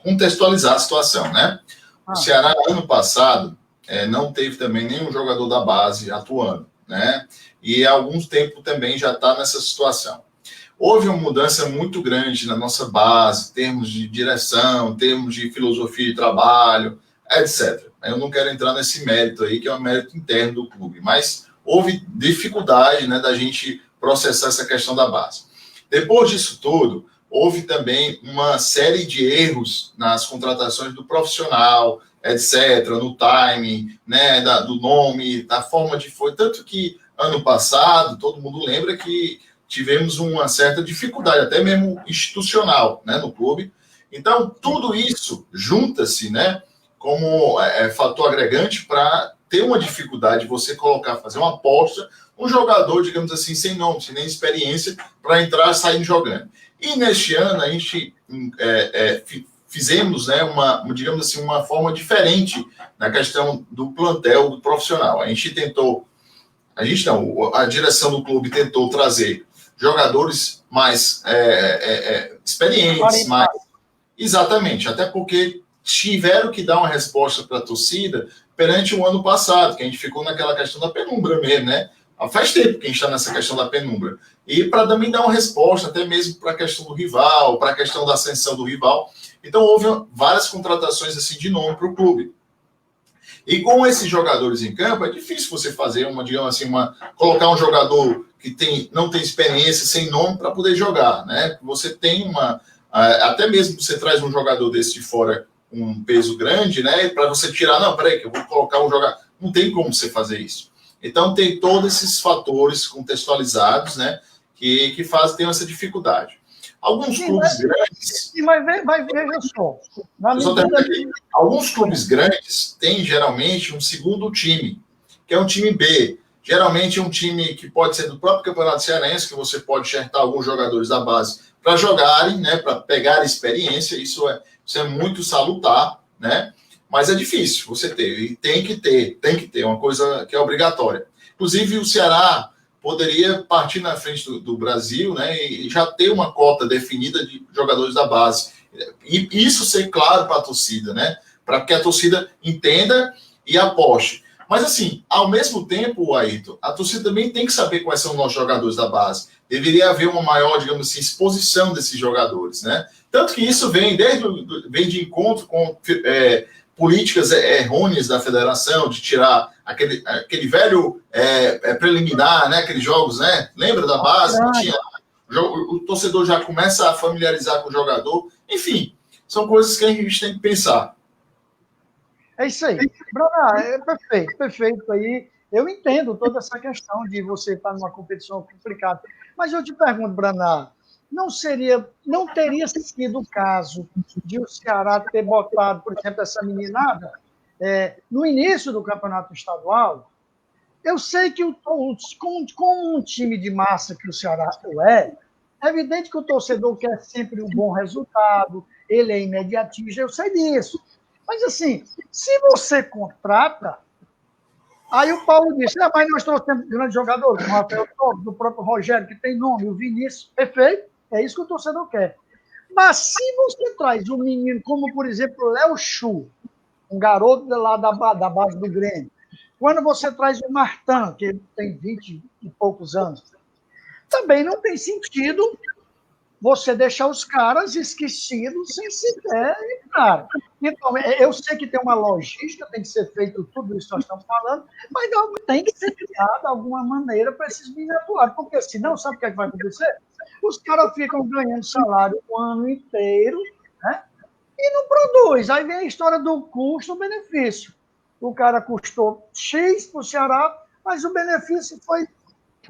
contextualizar a situação, né? O Ceará, ano passado, não teve também nenhum jogador da base atuando, né? E há algum tempo também já está nessa situação. Houve uma mudança muito grande na nossa base, em termos de direção, em termos de filosofia de trabalho, etc. Eu não quero entrar nesse mérito aí, que é um mérito interno do clube, mas houve dificuldade, né, da gente processar essa questão da base. Depois disso tudo, houve também uma série de erros nas contratações do profissional, etc., no timing, né, do nome, da forma de foi. Tanto que, ano passado, todo mundo lembra que tivemos uma certa dificuldade, até mesmo institucional, né, no clube. Então, tudo isso junta-se, né, como fator agregante para ter uma dificuldade de você colocar, fazer uma aposta, um jogador, digamos assim, sem nome, sem nem experiência, para entrar e sair jogando. E neste ano, a gente fizemos, né, digamos assim, uma forma diferente na questão do plantel do profissional. A direção do clube tentou trazer jogadores mais experientes, mais... Exatamente, até porque tiveram que dar uma resposta para a torcida perante o ano passado, que a gente ficou naquela questão da penumbra mesmo, né? Faz tempo que a gente está nessa questão da penumbra. E para também dar uma resposta, até mesmo para a questão do rival, para a questão da ascensão do rival. Então, houve várias contratações assim, de nome para o clube. E com esses jogadores em campo, é difícil você fazer colocar um jogador que não tem experiência, sem nome, para poder jogar, né? Você tem até mesmo você traz um jogador desse de fora com um peso grande, né? Para você tirar, não, peraí, que eu vou colocar um jogador. Não tem como você fazer isso. Então, tem todos esses fatores contextualizados, né? Que tem essa dificuldade. Alguns clubes grandes... Mas veja só. Alguns clubes grandes têm, geralmente, um segundo time, que é um time B. Geralmente, é um time que pode ser do próprio Campeonato Cearense, que você pode enxertar alguns jogadores da base para jogarem, né, para pegar experiência. Isso é muito salutar, né? Mas é difícil você ter. E tem que ter uma coisa que é obrigatória. Inclusive, o Ceará poderia partir na frente do Brasil, né, e já ter uma cota definida de jogadores da base. E isso ser claro para a torcida, né, para que a torcida entenda e aposte. Mas, assim, ao mesmo tempo, Ayrton, a torcida também tem que saber quais são os nossos jogadores da base. Deveria haver uma maior, digamos assim, exposição desses jogadores, né? Tanto que isso vem de encontro com políticas errôneas da federação, de tirar aquele velho preliminar, né? Aqueles jogos, né? Lembra da base? O torcedor já começa a familiarizar com o jogador. Enfim, são coisas que a gente tem que pensar. É isso aí. Bruna, é perfeito aí. Eu entendo toda essa questão de você estar numa competição complicada. Mas eu te pergunto, Bruna, não teria sido o caso de o Ceará ter botado, por exemplo, essa meninada no início do campeonato estadual? Eu sei que como um time de massa que o Ceará é evidente que o torcedor quer sempre um bom resultado, ele é imediatista, eu sei disso. Mas, assim, se você contrata, aí o Paulo disse, mas nós trouxemos grandes jogadores, como o Rafael Torres, do próprio Rogério, que tem nome, o Vinícius, perfeito, é isso que o torcedor quer. Mas se você traz um menino como, por exemplo, o Léo Chu, um garoto lá da base do Grêmio, quando você traz o Martin, que ele tem 20 e poucos anos, também não tem sentido você deixar os caras esquecidos sem sequer entrar. Então, eu sei que tem uma logística, tem que ser feito tudo isso que nós estamos falando, mas tem que ser criado de alguma maneira para esses meninos atuarem, porque senão, sabe o que vai acontecer? Os caras ficam ganhando salário o ano inteiro, né? E não produz. Aí vem a história do custo-benefício. o cara custou X para o Ceará, mas o benefício foi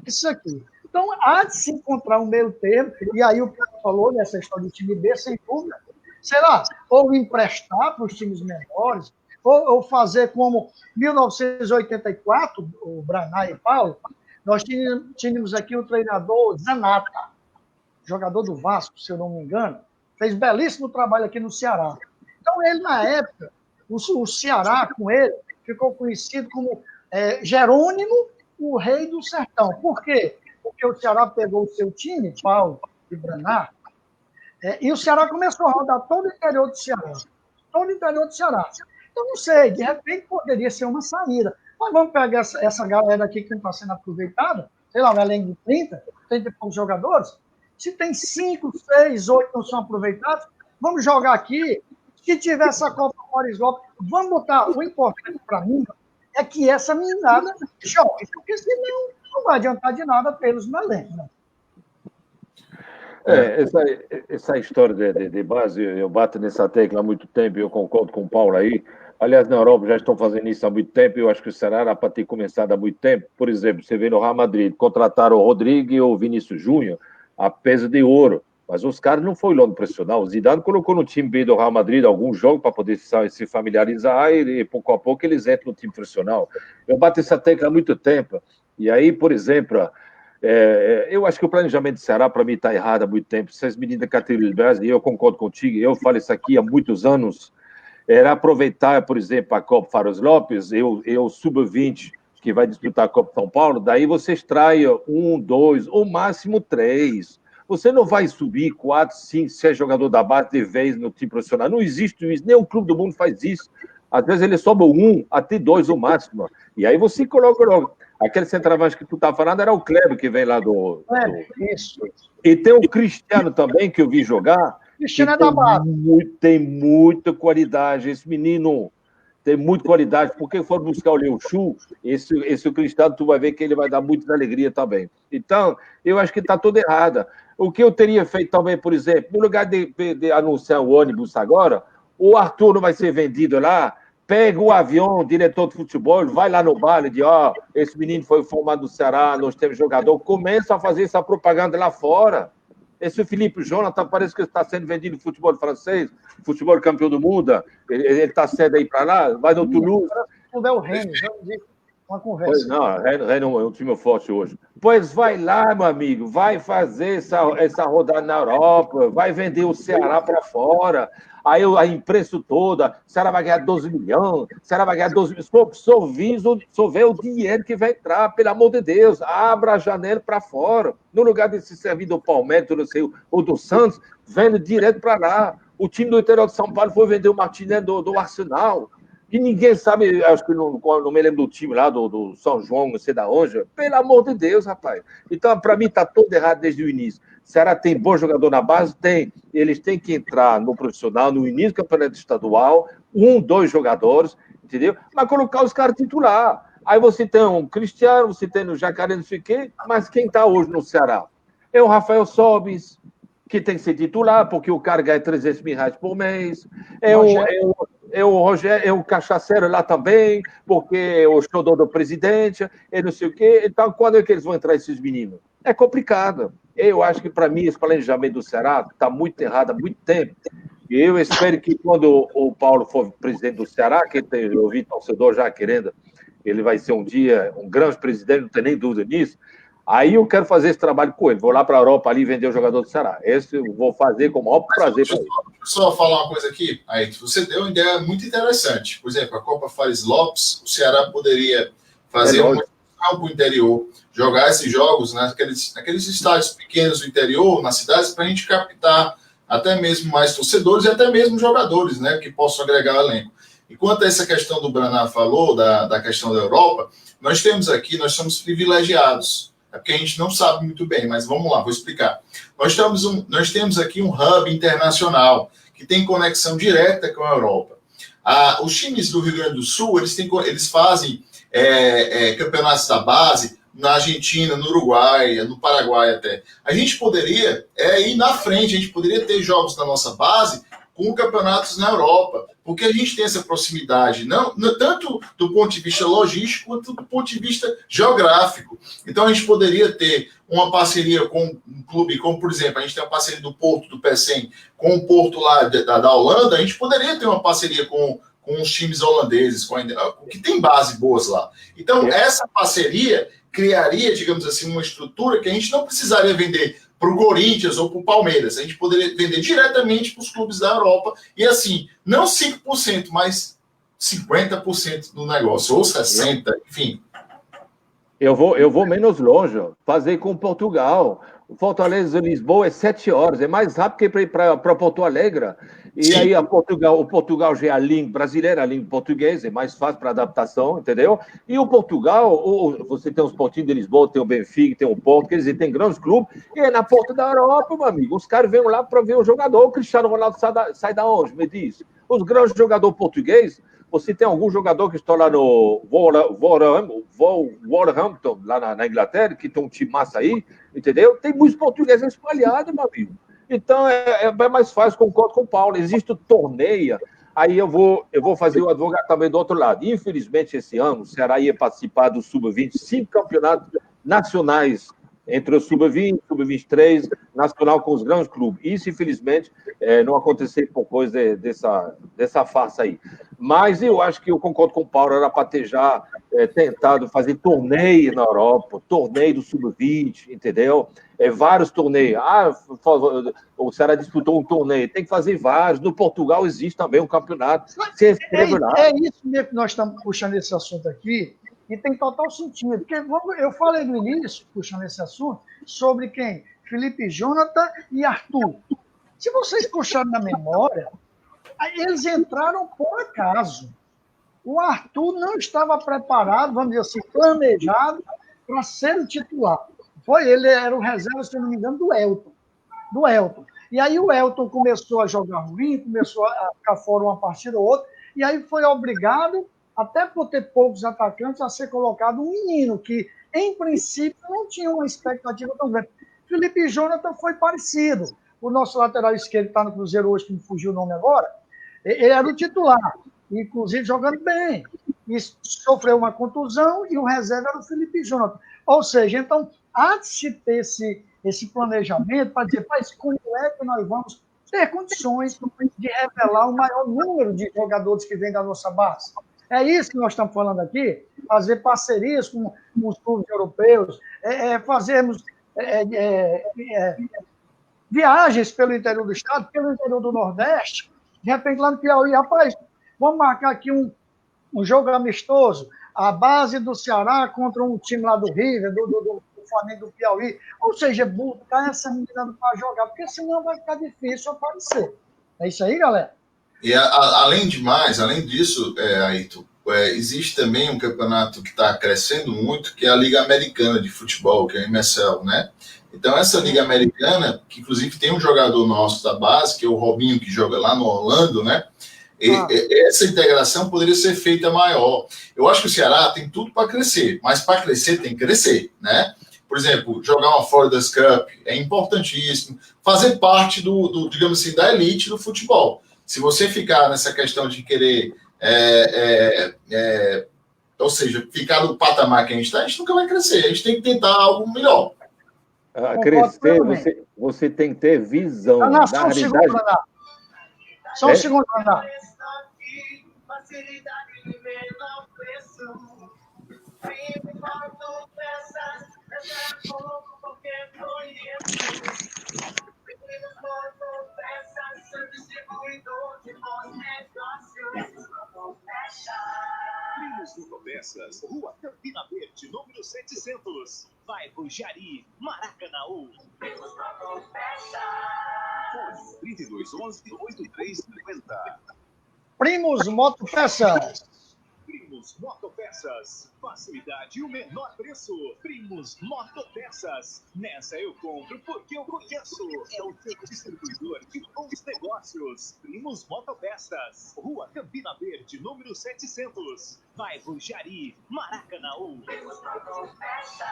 isso aqui. Então, há de se encontrar um meio termo, e aí o cara falou nessa história do time B, sem dúvida, sei lá, ou emprestar para os times menores, ou fazer como 1984, o Braná e Paulo, nós tínhamos aqui o treinador Zanata, jogador do Vasco, se eu não me engano, fez belíssimo trabalho aqui no Ceará. Então, ele, na época, o Ceará, com ele, ficou conhecido como Jerônimo, o rei do sertão. Por quê? Porque o Ceará pegou o seu time, Paulo e Braná, e o Ceará começou a rodar todo o interior do Ceará. Todo o interior do Ceará. Eu não sei, de repente poderia ser uma saída. Mas vamos pegar essa galera aqui que não está sendo aproveitada, sei lá, um elenco de 30 e poucos jogadores. Se tem 5, 6, 8 que não são aproveitados, vamos jogar aqui. Se tiver essa Copa Boris Lopes, vamos botar. O importante para mim é que essa meninada jogue, porque senão não vai adiantar de nada pelos elenco. Né? Essa história de base, eu bato nessa tecla há muito tempo, eu concordo com o Paulo aí. Aliás, na Europa já estão fazendo isso há muito tempo, eu acho que o Ceará era para ter começado há muito tempo. Por exemplo, você vê no Real Madrid, contrataram o Rodrigo e o Vinícius Júnior a peso de ouro, mas os caras não foram logo pressionar. O Zidane colocou no time B do Real Madrid alguns jogos para poder se familiarizar e pouco a pouco eles entram no time profissional. Eu bato essa tecla há muito tempo. E aí, por exemplo, eu acho que o planejamento do Ceará, para mim, está errado há muito tempo. Essas meninas da categoria de base, e eu concordo contigo, eu falo isso aqui há muitos anos, era aproveitar, por exemplo, a Copa Faros Lopes, eu sub-20, que vai disputar a Copa São Paulo, daí você extrai 1, 2, ou máximo 3. Você não vai subir 4, 5, 6 jogadores da base de vez no time profissional. Não existe isso, nem o Clube do Mundo faz isso. Às vezes ele sobe 1 até 2 o máximo. E aí você coloca logo. Aquele centroavante que tu tá falando era o Kleber, que vem lá do... Isso. E tem o Cristiano também, que eu vi jogar. Cristiano é da base. Tem muita qualidade. Esse menino tem muita qualidade. Porque for buscar o Leo Chu, esse Cristiano, tu vai ver que ele vai dar muita alegria também. Então, eu acho que está tudo errado. O que eu teria feito também, por exemplo, no lugar de anunciar o ônibus agora, o Arthur não vai ser vendido lá, pega o avião, o diretor de futebol, vai lá no bar e diz, esse menino foi formado no Ceará, nós temos jogador, começa a fazer essa propaganda lá fora. Esse Felipe Jonathan parece que está sendo vendido no futebol francês, futebol campeão do mundo, ele está cedo aí para lá, vai no Toulouse. Não é o Rennes, uma conversa. Pois não, Rennes é um time forte hoje. Pois vai lá, meu amigo, vai fazer essa rodada na Europa, vai vender o Ceará para fora. Aí a imprensa toda, o Ceará vai ganhar 12 milhões, o Ceará vai ganhar 12 milhões. Só vê o dinheiro que vai entrar, pelo amor de Deus, abra a janela para fora. No lugar de se servir do Palmeiras, ou do Santos, vende direto para lá. O time do interior de São Paulo foi vender o Martinez do Arsenal. Que ninguém sabe, acho que não me lembro do time lá, do São João, não sei da onde. Pelo amor de Deus, rapaz. Então, para mim, está todo errado desde o início. Ceará tem bom jogador na base? Tem. Eles têm que entrar no profissional, no início do campeonato estadual, 1, 2 jogadores, entendeu? Mas colocar os caras titular. Aí você tem um Cristiano, você tem o Jacaré, não sei o quê, mas quem está hoje no Ceará? É o Rafael Sobis, que tem que ser titular, porque o cara ganha 300 mil reais por mês. É o Rogério, é o cachaceiro lá também, porque é o xodó do presidente, e não sei o quê. Então, quando é que eles vão entrar, esses meninos? É complicado. Eu acho que, para mim, esse planejamento do Ceará está muito errado há muito tempo. E eu espero que, quando o Paulo for presidente do Ceará, que eu ouvi torcedor já querendo, ele vai ser um dia um grande presidente, não tem nem dúvida nisso. Aí eu quero fazer esse trabalho com ele. Vou lá para a Europa ali vender o jogador do Ceará. Esse eu vou fazer com o maior prazer para ele. Só falar uma coisa aqui. Aí, você deu uma ideia muito interessante. Por exemplo, a Copa Fares Lopes, o Ceará poderia fazer um campo interior, jogar esses jogos naqueles estádios pequenos do interior, nas cidades, para a gente captar até mesmo mais torcedores e até mesmo jogadores, né, que possam agregar o elenco. Enquanto essa questão do Braná falou, da questão da Europa, nós somos privilegiados. É porque a gente não sabe muito bem, mas vamos lá, vou explicar. Nós temos aqui um hub internacional que tem conexão direta com a Europa. Os times do Rio Grande do Sul, eles fazem campeonatos da base na Argentina, no Uruguai, no Paraguai até. A gente poderia ir na frente, a gente poderia ter jogos da nossa base com campeonatos na Europa. porque a gente tem essa proximidade, tanto do ponto de vista logístico, quanto do ponto de vista geográfico. Então, a gente poderia ter uma parceria com um clube, como, por exemplo, a gente tem a parceria do Porto, do PSV, com o Porto lá da Holanda, a gente poderia ter uma parceria com os times holandeses, que tem base boas lá. Então, essa parceria criaria, digamos assim, uma estrutura que a gente não precisaria vender para o Corinthians ou para o Palmeiras. A gente poderia vender diretamente para os clubes da Europa. E assim, não 5%, mas 50% do negócio, ou 60%, enfim. Eu vou menos longe, fazer com Portugal. O Fortaleza de Lisboa é 7 horas, é mais rápido que para Porto Alegre. E sim, aí o Portugal já é a língua brasileira, a língua portuguesa, é mais fácil para adaptação, entendeu? E o Portugal, você tem os Portinhos de Lisboa, tem o Benfica, tem o Porto, quer dizer, tem grandes clubes, e é na porta da Europa, meu amigo. Os caras vêm lá para ver o jogador. O Cristiano Ronaldo sai da onde, me diz? Os grandes jogadores portugueses. Você tem algum jogador que está lá no Wolverhampton, lá na Inglaterra, que tem um time massa aí, entendeu? Tem muitos portugueses espalhados, meu amigo. Então, é mais fácil, concordo com o Paulo. Existe o torneio, aí eu vou fazer o advogado também do outro lado. Infelizmente, esse ano, o Ceará ia participar do Sub-20, 5 campeonatos nacionais, entre o Sub-20, Sub-23, nacional com os grandes clubes. Isso, infelizmente, não aconteceu por coisa dessa farsa aí. Mas eu acho que eu concordo com o Paulo, era para ter já tentado fazer torneio na Europa, torneio do Sub-20, entendeu? Vários torneios. O Ceará disputou um torneio, tem que fazer vários. No Portugal existe também um campeonato. Se inscreve lá. É isso mesmo que nós estamos puxando esse assunto aqui, e tem total sentido. Porque eu falei no início, puxando esse assunto, sobre quem? Felipe Jonathan e Arthur. Se vocês puxarem na memória, eles entraram por acaso. O Arthur não estava preparado, vamos dizer assim, planejado para ser o titular. Ele era o reserva, se não me engano, do Elton. E aí o Elton começou a jogar ruim, começou a ficar fora uma partida ou outra, e aí foi obrigado, até por ter poucos atacantes, a ser colocado um menino que, em princípio, não tinha uma expectativa tão grande. Felipe Jonathan foi parecido. O nosso lateral esquerdo está no Cruzeiro hoje, que me fugiu o nome agora, ele era o titular, inclusive jogando bem. E sofreu uma contusão e o reserva era o Felipe Jonathan. Ou seja, então, há de se ter esse planejamento para dizer, como é que nós vamos ter condições de revelar o maior número de jogadores que vêm da nossa base. É isso que nós estamos falando aqui, fazer parcerias com os clubes europeus, fazermos viagens pelo interior do estado, pelo interior do Nordeste, de repente lá no Piauí, rapaz, vamos marcar aqui um jogo amistoso, a base do Ceará contra um time lá do River, do Flamengo do Piauí, ou seja, botar essa menina para jogar, porque senão vai ficar difícil aparecer. É isso aí, galera? E além disso, Ayrton, existe também um campeonato que está crescendo muito, que é a Liga Americana de Futebol, que é a MSL, né? Então, essa Liga Americana, que inclusive tem um jogador nosso da base, que é o Robinho, que joga lá no Orlando, né? Essa integração poderia ser feita maior. Eu acho que o Ceará tem tudo para crescer, mas para crescer tem que crescer, né? Por exemplo, jogar uma Florida's Cup é importantíssimo. Fazer parte digamos assim, da elite do futebol. Se você ficar nessa questão de querer, ou seja, ficar no patamar que a gente nunca vai crescer. A gente tem que tentar algo melhor. Crescer, você tem que ter visão. Só um segundo, Renato. Só um segundo, Renato. Primos Motopeças, Rua Campina Verde, número 700. Bairro Jari, Maracanaú. Primos Motopeças. Fone 3211-8350. Primos Motopeças. Primos Motopeças. Facilidade e o menor preço. Primos Motopeças. Nessa eu compro porque eu conheço. É o seu distribuidor de bons negócios. Primos Motopeças. Rua Campina Verde, número 700. Bairro Jari, Maracanaú. Primos Motopeças.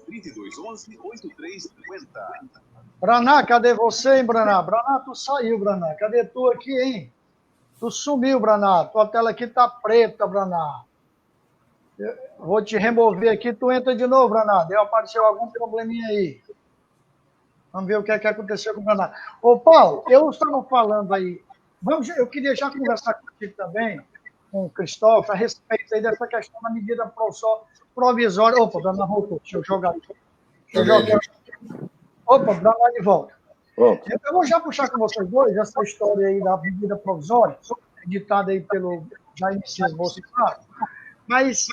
3211-8350. Braná, cadê você, hein, Braná? Braná, tu saiu, Braná. Cadê tu aqui, hein? Tu sumiu, Branato. Tua tela aqui tá preta, Branato. Eu vou te remover aqui, tu entra de novo, Branato. Apareceu algum probleminha aí. Vamos ver o que é que aconteceu com o Branato. Ô, Paulo, eu estava falando aí. Eu queria já conversar contigo também, com o Cristóvão, a respeito aí dessa questão da medida provisória. Opa, o Branato voltou. Deixa eu jogar aqui. Opa, o Branato de volta. Pronto. Eu vou já puxar com vocês dois essa história aí da medida provisória, editada aí pelo Jair Messias Bolsonaro. Mas,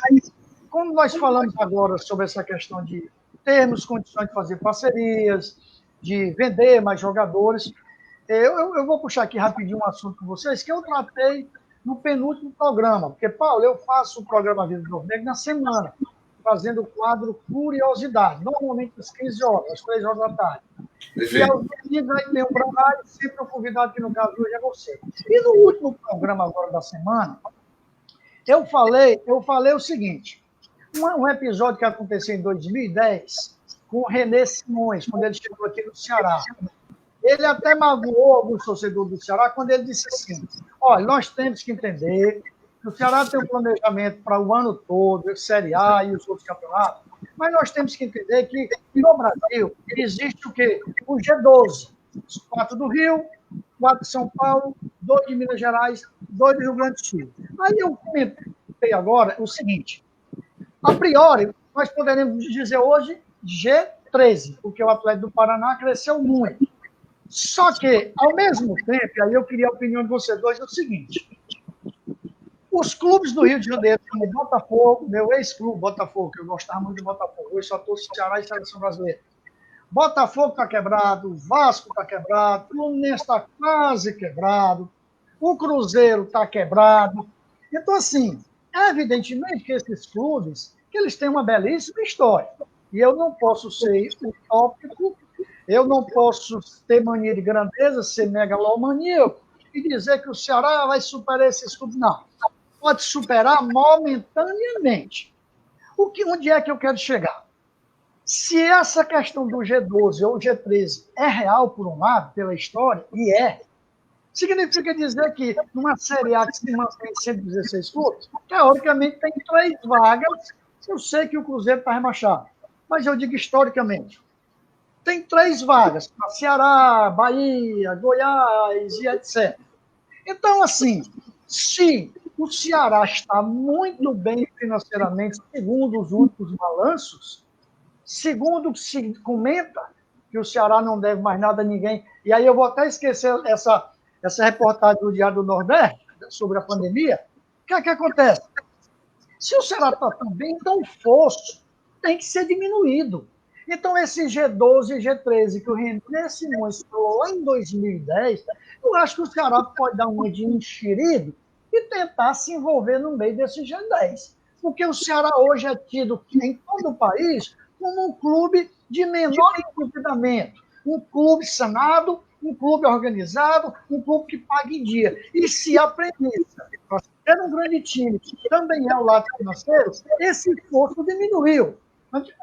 como nós falamos agora sobre essa questão de termos condições de fazer parcerias, de vender mais jogadores, eu vou puxar aqui rapidinho um assunto com vocês que eu tratei no penúltimo programa, porque, Paulo, eu faço o programa Vida do Negro na semana, fazendo o quadro Curiosidade, normalmente às 15 horas, às 3 horas da tarde. Perfeito. E aos domingos aí tem um Branato, sempre o convidado que no caso hoje é você. E no último programa agora da semana, eu falei o seguinte, um episódio que aconteceu em 2010 com o René Simões, quando ele chegou aqui no Ceará. Ele até magoou alguns torcedores do Ceará quando ele disse assim, olha, nós temos que entender que o Ceará tem um planejamento para o ano todo, Série A e os outros campeonatos, mas nós temos que entender que no Brasil existe o quê? O G12, os 4 do Rio, 4 de São Paulo, 2 de Minas Gerais, 2 do Rio Grande do Sul. Aí eu comentei agora o seguinte, a priori, nós poderemos dizer hoje G13, porque o Atlético do Paraná cresceu muito. Só que, ao mesmo tempo, aí eu queria a opinião de vocês dois, é o seguinte, os clubes do Rio de Janeiro, como Botafogo, meu ex-clube Botafogo, que eu gostava muito do Botafogo, hoje só torço Ceará e Seleção Brasileira. Botafogo está quebrado, Vasco está quebrado, o Fluminense está quase quebrado, o Cruzeiro está quebrado. Então, assim, evidentemente que esses clubes, que eles têm uma belíssima história. E eu não posso ser utópico, eu não posso ter mania de grandeza, ser megalomaníaco e dizer que o Ceará vai superar esses clubes. Não. Pode superar momentaneamente. Onde é que eu quero chegar? Se essa questão do G12 ou G13 é real, por um lado, pela história, e significa dizer que numa Série A que se mantém 116 clubes, teoricamente tem 3 vagas, eu sei que o Cruzeiro está rebaixado, mas eu digo historicamente, tem 3 vagas, para Ceará, Bahia, Goiás e etc. Então, assim, se o Ceará está muito bem financeiramente, segundo os últimos balanços, segundo o que se comenta, que o Ceará não deve mais nada a ninguém, e aí eu vou até esquecer essa reportagem do Diário do Nordeste sobre a pandemia, o que é que acontece? Se o Ceará está tão bem, então o fosso tem que ser diminuído. Então, esse G12 e G13 que o René Simões falou lá em 2010, eu acho que o Ceará pode dar uma de enxerido e tentar se envolver no meio desse G10. Porque o Ceará hoje é tido em todo o país como um clube de menor endividamento, um clube sanado, um clube organizado, um clube que paga em dia. E se a premissa para ser um grande time também é o lado financeiro, esse esforço diminuiu.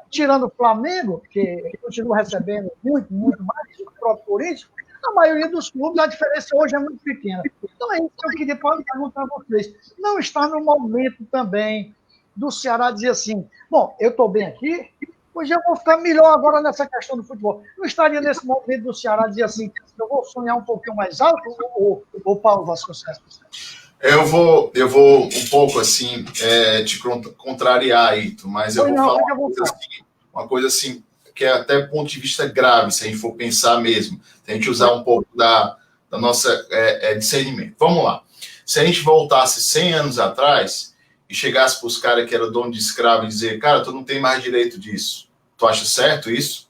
Tirando o Flamengo, que continua recebendo muito, muito mais do que o próprio Corinthians, a maioria dos clubes, a diferença hoje é muito pequena. Então, é isso que eu queria perguntar a vocês. Não está no momento também do Ceará dizer assim, bom, eu estou bem aqui, pois eu vou ficar melhor agora nessa questão do futebol. Não estaria nesse momento do Ceará dizer assim, eu vou sonhar um pouquinho mais alto, ou Paulo Vasconcelos? Eu vou um pouco assim te contrariar, Ito, mas eu vou falar uma coisa assim que é até ponto de vista grave, se a gente for pensar mesmo, se a gente usar um pouco da nossa discernimento. Vamos lá. Se a gente voltasse 100 anos atrás e chegasse para os caras que eram dono de escravo e dizer, cara, tu não tem mais direito disso. Tu acha certo isso?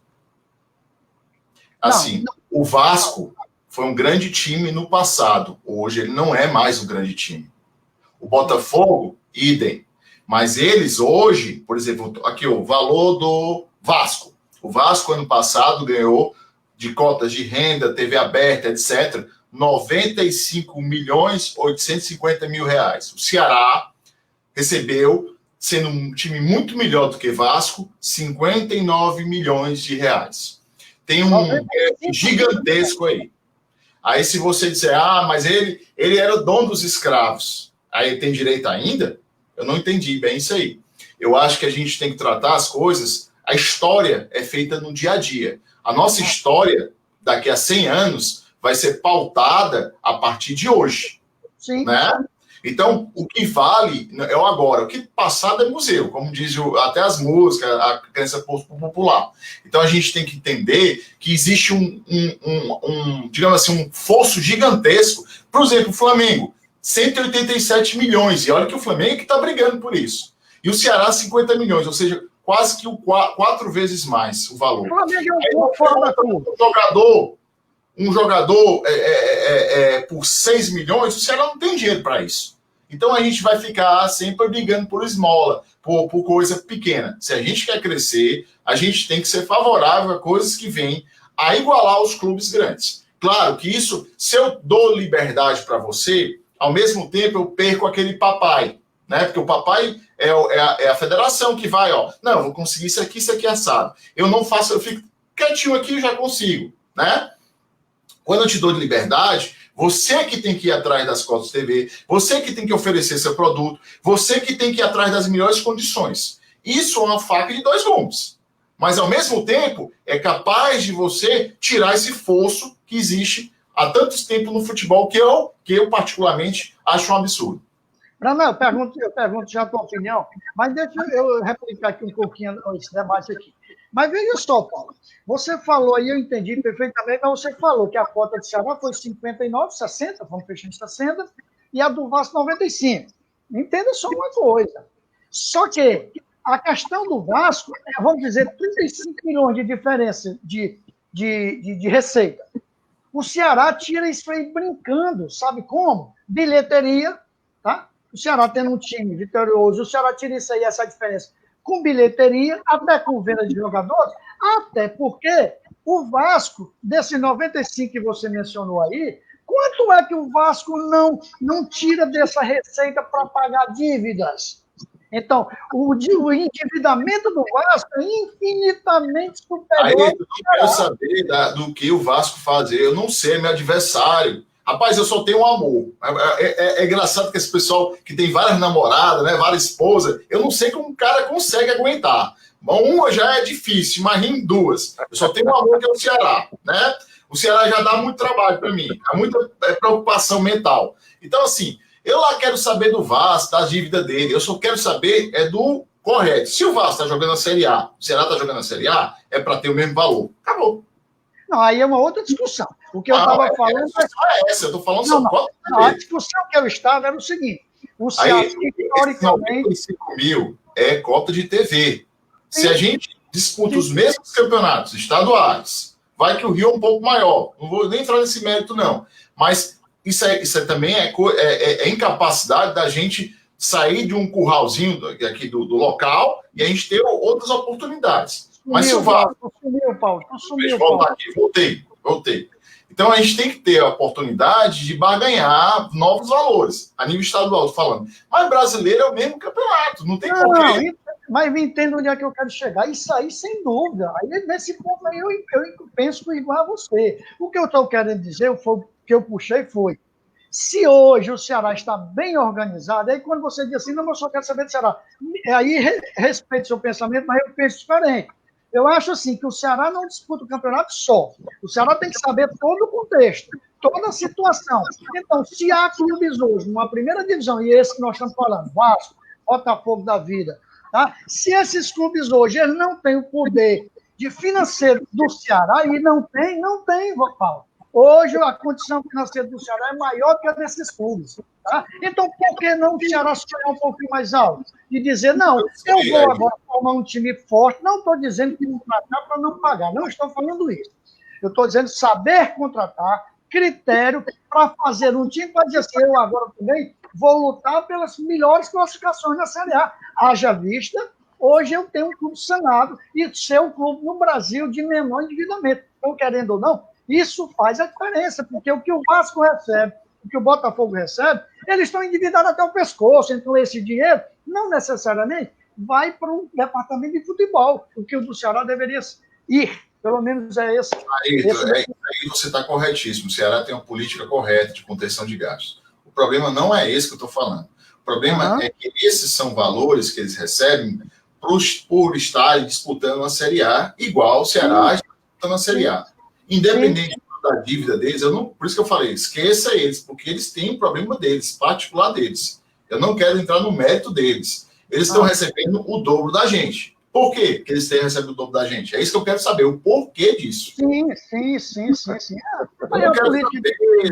Assim, o Vasco foi um grande time no passado. Hoje ele não é mais um grande time. O Botafogo, idem. Mas eles hoje, por exemplo, aqui o valor do Vasco. O Vasco, ano passado, ganhou de cotas de renda, TV aberta, etc., 95.850.000 reais. O Ceará recebeu, sendo um time muito melhor do que Vasco, 59 milhões de reais. Tem um gigantesco aí. Aí se você disser, mas ele era o dono dos escravos, aí ele tem direito ainda? Eu não entendi bem isso aí. Eu acho que a gente tem que tratar as coisas, a história é feita no dia a dia. A nossa história, daqui a 100 anos, vai ser pautada a partir de hoje. Sim. Né? Então, o que vale é o agora. O que passado é museu, como diz até as músicas, a crença popular. Então, a gente tem que entender que existe digamos assim, um fosso gigantesco. Por exemplo, o Flamengo, 187 milhões. E olha que o Flamengo é que está brigando por isso. E o Ceará, 50 milhões. Ou seja, quase que 4 vezes mais o valor. O Flamengo é um pouco fora da curva. Um jogador por 6 milhões, o Ceará não tem dinheiro para isso. Então a gente vai ficar sempre brigando por esmola, por coisa pequena. Se a gente quer crescer, a gente tem que ser favorável a coisas que vêm a igualar os clubes grandes. Claro que isso, se eu dou liberdade para você, ao mesmo tempo eu perco aquele papai, né? Porque o papai é a federação que vai, não, eu vou conseguir isso aqui assado. Eu não faço, eu fico quietinho aqui e já consigo, né? Quando eu te dou de liberdade, você que tem que ir atrás das cotas de TV, você que tem que oferecer seu produto, você que tem que ir atrás das melhores condições. Isso é uma faca de 2 gumes. Mas, ao mesmo tempo, é capaz de você tirar esse fosso que existe há tanto tempo no futebol, que eu particularmente, acho um absurdo. Não, eu pergunto já a tua opinião, mas deixa eu replicar aqui um pouquinho esse debate aqui. Mas veja só, Paulo, você falou aí, eu entendi perfeitamente, mas você falou que a cota do Ceará foi 59, 60, vamos fechar em 60, e a do Vasco 95. Entenda só uma coisa. Só que a questão do Vasco é, vamos dizer, 35 milhões de diferença de receita. O Ceará tira isso aí brincando, sabe como? Bilheteria, tá? O Ceará tendo um time vitorioso, o Ceará tira isso aí, essa diferença, com bilheteria, até com venda de jogadores, até porque o Vasco, desses 95 que você mencionou aí, quanto é que o Vasco não tira dessa receita para pagar dívidas? Então, o endividamento do Vasco é infinitamente superior. Aí eu não quero saber do que o Vasco fazer, eu não sei, é meu adversário. Rapaz, eu só tenho um amor. É engraçado que esse pessoal que tem várias namoradas, né, várias esposas, eu não sei como um cara consegue aguentar. Uma já é difícil, imagine 2. Eu só tenho um amor que é o Ceará, né? O Ceará já dá muito trabalho para mim, há muita preocupação mental. Então, assim, eu lá quero saber do Vasco, da dívida dele, eu só quero saber do correto. Se o Vasco está jogando a Série A, o Ceará está jogando a Série A, é para ter o mesmo valor. Acabou. Não, aí é uma outra discussão. O que eu estava falando... essa, eu estou falando sobre cota. A discussão que eu estava era o seguinte, o Ceará, historicamente... 95 mil é cota de TV. Se a gente disputa os mesmos campeonatos estaduais, vai que o Rio é um pouco maior. Não vou nem entrar nesse mérito, não. Mas isso também é incapacidade da gente sair de um curralzinho aqui do local e a gente ter outras oportunidades. Mas se o Vasco... Sumiu, Paulo. Aqui, voltei. Então a gente tem que ter a oportunidade de barganhar novos valores, a nível estadual, tô falando. Mas brasileiro é o mesmo campeonato, não tem porquê. Mas me entendo onde é que eu quero chegar. Isso aí, sem dúvida. Aí, nesse ponto aí, eu penso igual a você. O que eu estou querendo dizer, o que eu puxei foi, se hoje o Ceará está bem organizado, aí quando você diz assim, não, eu só quero saber do Ceará. Aí respeito o seu pensamento, mas eu penso diferente. Eu acho assim, que o Ceará não disputa o campeonato só. O Ceará tem que saber todo o contexto, toda a situação. Então, se há clubes hoje, numa primeira divisão, e esse que nós estamos falando, Vasco, Botafogo da vida, tá? Se esses clubes hoje eles não têm o poder de financeiro do Ceará, e não tem, Paulo. Hoje a condição financeira do Ceará é maior que a desses clubes. Tá? Então, por que não o Ceará sonhar um pouquinho mais alto? E dizer, não, eu vou agora formar um time forte. Não estou dizendo que contratar para não pagar. Não estou falando isso. Eu estou dizendo saber contratar, critério para fazer um time para dizer assim, eu agora também vou lutar pelas melhores classificações na Série A. Haja vista, hoje eu tenho um clube sanado e ser um clube no Brasil de menor endividamento. Então, querendo ou não, isso faz a diferença, porque o que o Vasco recebe, o que o Botafogo recebe, eles estão endividados até o pescoço, então esse dinheiro não necessariamente vai para um departamento de futebol, o que o do Ceará deveria ir. Pelo menos é esse. Aí você está corretíssimo. O Ceará tem uma política correta de contenção de gastos. O problema não é esse que eu estou falando. O problema é que esses são valores que eles recebem por estarem disputando uma Série A, igual o Ceará está disputando a Série A. Independente da dívida deles, por isso que eu falei, esqueça eles, porque eles têm um problema deles, particular deles. Eu não quero entrar no mérito deles. Eles estão recebendo o dobro da gente. Por quê que eles têm recebido o dobro da gente? É isso que eu quero saber, o porquê disso. Sim. Eu não quero saber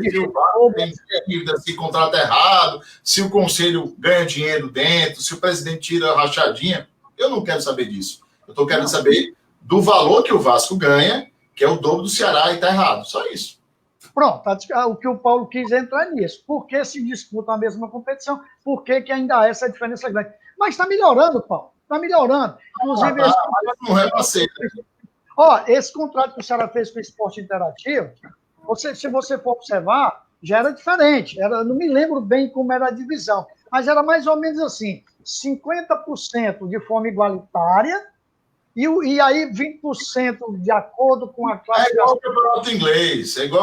se o VAR tem dívida, se contrata errado, se o conselho ganha dinheiro dentro, se o presidente tira a rachadinha. Eu não quero saber disso. Eu estou querendo saber do valor que o Vasco ganha, que é o dobro do Ceará, e está errado. Só isso. Pronto, o que o Paulo quis entrar nisso. Por que se disputa a mesma competição? Por que ainda há essa diferença grande? Mas está melhorando, Paulo. Está melhorando. Inclusive, não é para ser. Esse contrato que o Ceará fez com o Esporte Interativo, se você for observar, já era diferente. Eu não me lembro bem como era a divisão, mas era mais ou menos assim, 50% de forma igualitária e aí 20% de acordo com a classe. É igual o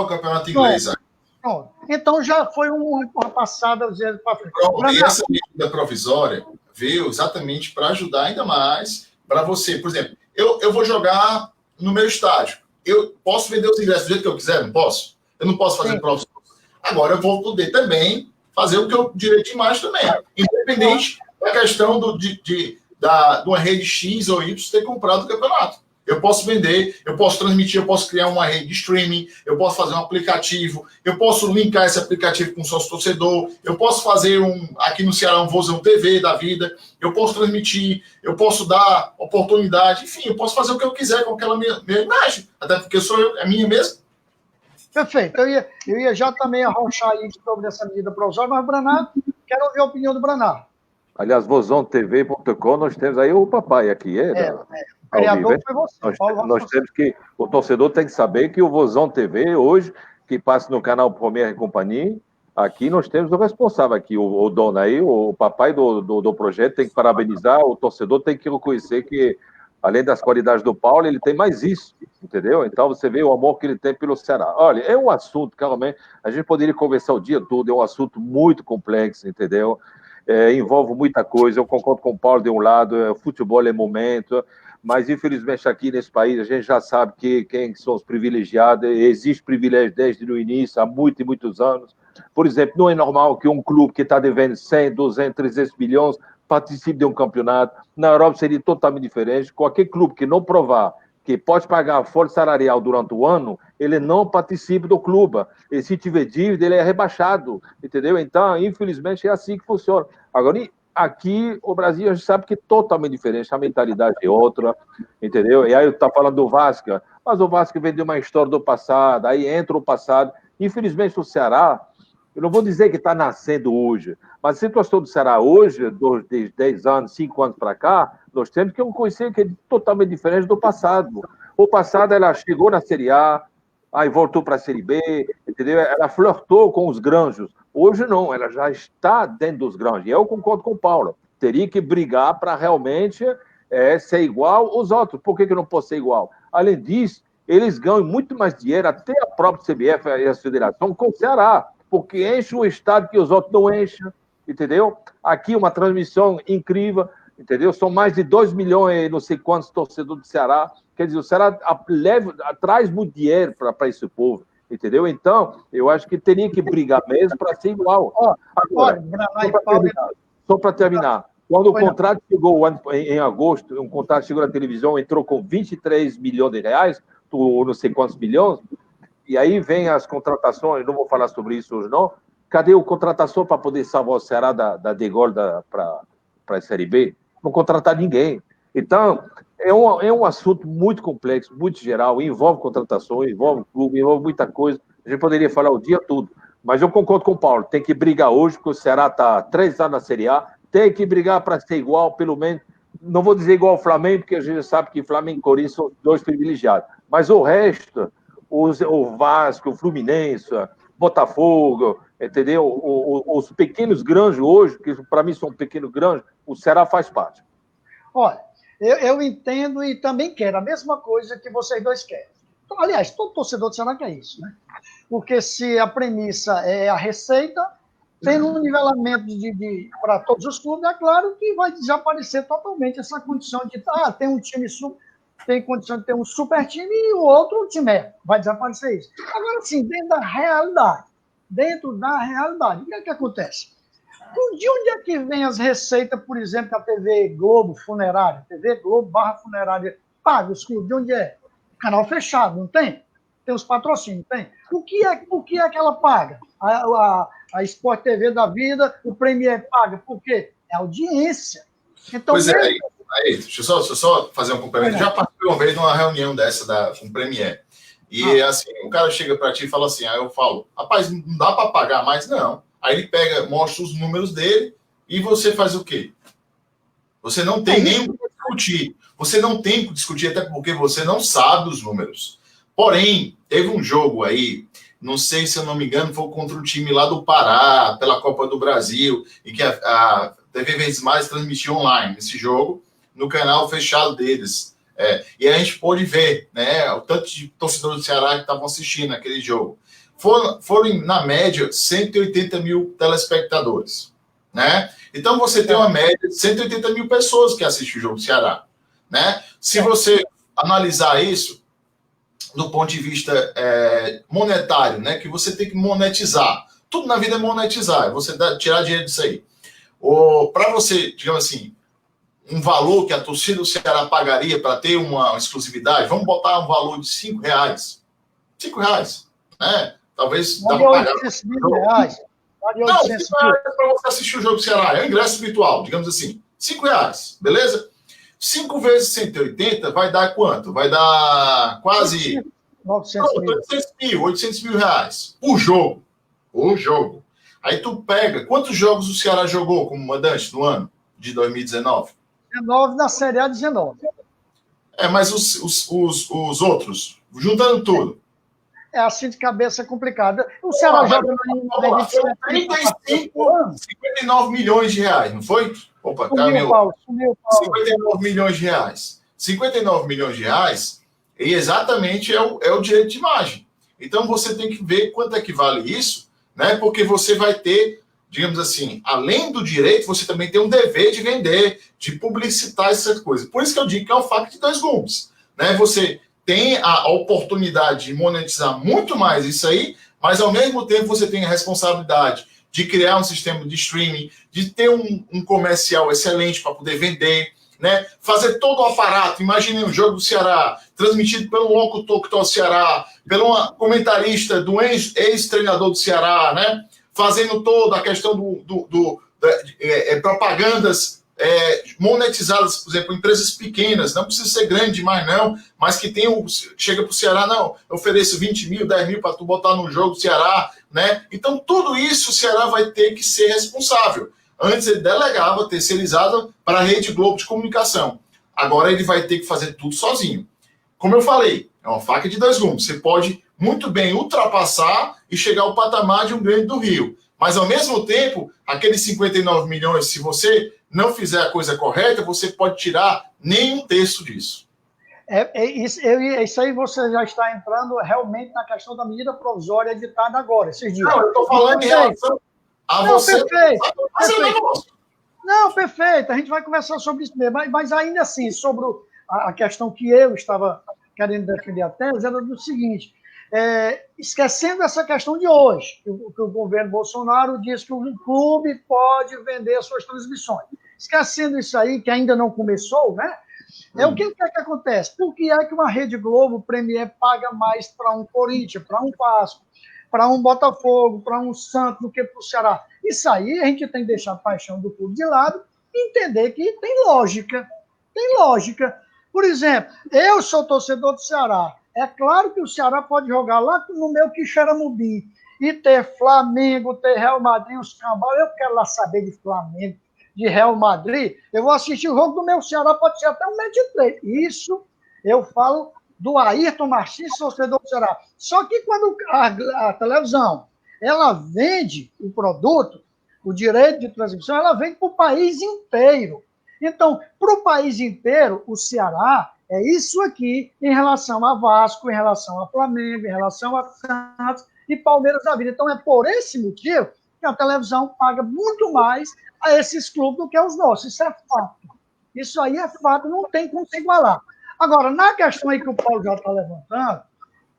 campeonato inglês. Pronto. Então já foi uma passada para frente. E essa medida provisória veio exatamente para ajudar ainda mais para você. Por exemplo, eu vou jogar no meu estádio. Eu posso vender os ingressos do jeito que eu quiser? Não posso? Eu não posso fazer provas. Agora eu vou poder também fazer o que eu direito de imagem também. Independente da questão de uma rede X ou Y ter comprado o campeonato. Eu posso vender, eu posso transmitir, eu posso criar uma rede de streaming, eu posso fazer um aplicativo, eu posso linkar esse aplicativo com o sócio torcedor, eu posso fazer aqui no Ceará, um Vozão TV da vida, eu posso transmitir, eu posso dar oportunidade, enfim, eu posso fazer o que eu quiser com aquela minha imagem, até porque é minha mesmo. Perfeito. Eu ia já também arrochar aí sobre essa medida provisória, mas, Branagh, quero ouvir a opinião do Branagh. Aliás, VozãoTV.com, nós temos aí o papai aqui, O criador foi você. Nós temos que, o torcedor tem que saber que o Vozão TV, hoje, que passa no canal Premier e Companhia, aqui nós temos o responsável aqui, o dono aí, o papai do projeto, tem que parabenizar, o torcedor tem que reconhecer que, além das qualidades do Paulo, ele tem mais isso, entendeu? Então você vê o amor que ele tem pelo Ceará. Olha, é um assunto, realmente, a gente poderia conversar o dia todo, é um assunto muito complexo, entendeu? Envolve muita coisa, eu concordo com o Paulo de um lado, futebol é momento, mas infelizmente aqui nesse país a gente já sabe que quem são os privilegiados, existe privilégio desde o início, há muitos anos. Por exemplo, não é normal que um clube que está devendo 100, 200, 300 milhões participe de um campeonato. Na Europa seria totalmente diferente. Qualquer clube que não provar que pode pagar a folha salarial durante o ano, ele não participa do clube. E se tiver dívida, ele é rebaixado, entendeu? Então, infelizmente, é assim que funciona. Agora, aqui, o Brasil, a gente sabe que é totalmente diferente, a mentalidade é outra, entendeu? E aí, eu estou falando do Vasco, mas o Vasco vem de uma história do passado, aí entra o passado. Infelizmente, o Ceará, eu não vou dizer que está nascendo hoje, mas a situação do Ceará hoje, de 10 anos, 5 anos para cá, nós temos que conhecer que é totalmente diferente do passado. O passado, ela chegou na Série A, aí voltou para a Série B, entendeu? Ela flertou com os granjos. Hoje não, ela já está dentro dos granjos. E eu concordo com o Paulo. Teria que brigar para realmente ser igual aos outros. Por que não pode ser igual? Além disso, eles ganham muito mais dinheiro, até a própria CBF e a Federação, com o Ceará, porque enche o estádio que os outros não enchem, entendeu? Aqui uma transmissão incrível, entendeu? São mais de 2 milhões, não sei quantos torcedores do Ceará. Quer dizer, o Ceará traz muito dinheiro para esse povo, entendeu? Então, eu acho que teria que brigar mesmo para ser igual. Agora, só para terminar, quando o contrato chegou em agosto, um contrato chegou na televisão, entrou com 23 milhões de reais, não sei quantos milhões, e aí vem as contratações, não vou falar sobre isso hoje não, cadê a contratação para poder salvar o Ceará da Degol para a Série B? Não contratar ninguém. Então, é um assunto muito complexo, muito geral, envolve contratações, envolve clube, envolve muita coisa. A gente poderia falar o dia todo. Mas eu concordo com o Paulo, tem que brigar hoje, porque o Ceará está 3 anos na Série A, tem que brigar para ser igual, pelo menos, não vou dizer igual ao Flamengo, porque a gente sabe que Flamengo e Corinthians são 2 privilegiados. Mas o resto, o Vasco, o Fluminense, Botafogo, entendeu? Os pequenos granjos hoje, que para mim são pequenos granjos, o Ceará faz parte. Olha, Eu entendo e também quero a mesma coisa que vocês dois querem. Então, aliás, todo torcedor do Ceará quer isso, né? Porque se a premissa é a receita, tendo um nivelamento para todos os clubes, é claro que vai desaparecer totalmente essa condição de tem um time tem condição de ter um super time e o outro time vai desaparecer isso. Agora, sim, dentro da realidade, o que é que acontece? De onde é que vem as receitas, por exemplo, da TV Globo Funerária, TV Globo /Funerária, paga os clubes? De onde é? Canal fechado, não tem? Tem os patrocínios, tem? O que é que ela paga? A Sport TV da vida, o Premier paga. Por quê? É audiência. Então, pois é, aí, deixa eu só fazer um complemento. Já participei uma vez de uma reunião dessa com o Premier. E assim, o cara chega para ti e fala assim, aí eu falo, rapaz, não dá para pagar mais? Não. Aí ele mostra os números dele e você faz o quê? Você não tem nem o que discutir. Você não tem o que discutir, até porque você não sabe os números. Porém, teve um jogo aí, não sei se eu não me engano, foi contra o time lá do Pará, pela Copa do Brasil, e que a TV Verdes Mais transmitiu online esse jogo, no canal fechado deles. E a gente pôde ver, né, o tanto de torcedores do Ceará que estavam assistindo aquele jogo. Foram, na média, 180 mil telespectadores, né? Então, você tem uma média de 180 mil pessoas que assistem o jogo do Ceará, né? Se você analisar isso do ponto de vista monetário, né, que você tem que monetizar. Tudo na vida é monetizar, você tirar dinheiro disso aí. Para você, digamos assim, um valor que a torcida do Ceará pagaria para ter uma exclusividade, vamos botar um valor de R$5. R$5, né? Talvez dá para pagar. Não, R$5 para você assistir o jogo do Ceará. É um ingresso virtual, digamos assim. R$5, beleza? 5 vezes 180 vai dar quanto? Vai dar quase 800 mil reais por jogo. Por jogo. Aí tu pega, quantos jogos o Ceará jogou como mandante no ano de 2019? 19 na Série A, 19. Mas os outros, juntando tudo. É assim de cabeça complicada. O Ceará joga na 59 milhões de reais, não foi? Opa, sumiu, Paulo. 59 milhões de reais. 59 milhões de reais e exatamente é o direito de imagem. Então você tem que ver quanto é que vale isso, né? Porque você vai ter, digamos assim, além do direito, você também tem um dever de vender, de publicitar essas coisas. Por isso que eu digo que é um faca de dois gumes, né? Você tem a oportunidade de monetizar muito mais isso aí, mas ao mesmo tempo você tem a responsabilidade de criar um sistema de streaming, de ter um comercial excelente para poder vender, né? Fazer todo o aparato. Imagine um jogo do Ceará, transmitido pelo locutor que está no Ceará, pelo comentarista do ex-treinador do Ceará, né? Fazendo toda a questão propagandas monetizadas, por exemplo, empresas pequenas, não precisa ser grande demais não, mas que chega para o Ceará, não, eu ofereço 20 mil, 10 mil para tu botar no jogo do Ceará, né? Então tudo isso o Ceará vai ter que ser responsável. Antes ele delegava, terceirizado para a Rede Globo de Comunicação. Agora ele vai ter que fazer tudo sozinho. Como eu falei, é uma faca de dois gumes. Você pode muito bem ultrapassar e chegar ao patamar de um Grande do Rio. Mas, ao mesmo tempo, aqueles 59 milhões, se você não fizer a coisa correta, você pode tirar nem um terço disso. Isso aí você já está entrando realmente na questão da medida provisória editada agora, esses dias. Não, eu estou falando em relação a você. Perfeito. Não, perfeito. A gente vai conversar sobre isso mesmo. Mas ainda assim, sobre a questão que eu estava querendo defender a tese, era do seguinte... esquecendo essa questão de hoje, que o governo Bolsonaro diz que o clube pode vender suas transmissões. Esquecendo isso aí, que ainda não começou, né? O que é que acontece? Por que é que uma Rede Globo Premier paga mais para um Corinthians, para um Vasco, para um Botafogo, para um Santos, do que para o Ceará? Isso aí a gente tem que deixar a paixão do clube de lado e entender que tem lógica. Tem lógica. Por exemplo, eu sou torcedor do Ceará. É claro que o Ceará pode jogar lá no meu Quixeramobim e ter Flamengo, ter Real Madrid, os cambal. Eu quero lá saber de Flamengo, de Real Madrid. Eu vou assistir o jogo do meu Ceará, pode ser até um match play. Isso eu falo do Ayrton Martins, torcedor do Ceará. Só que quando a televisão ela vende o produto, o direito de transmissão, ela vende para o país inteiro. Então, para o país inteiro, o Ceará é isso aqui em relação a Vasco, em relação a Flamengo, em relação a Santos e Palmeiras da vida. Então, é por esse motivo que a televisão paga muito mais a esses clubes do que aos nossos. Isso é fato. Isso aí é fato, não tem como se igualar. Agora, na questão aí que o Paulo já está levantando,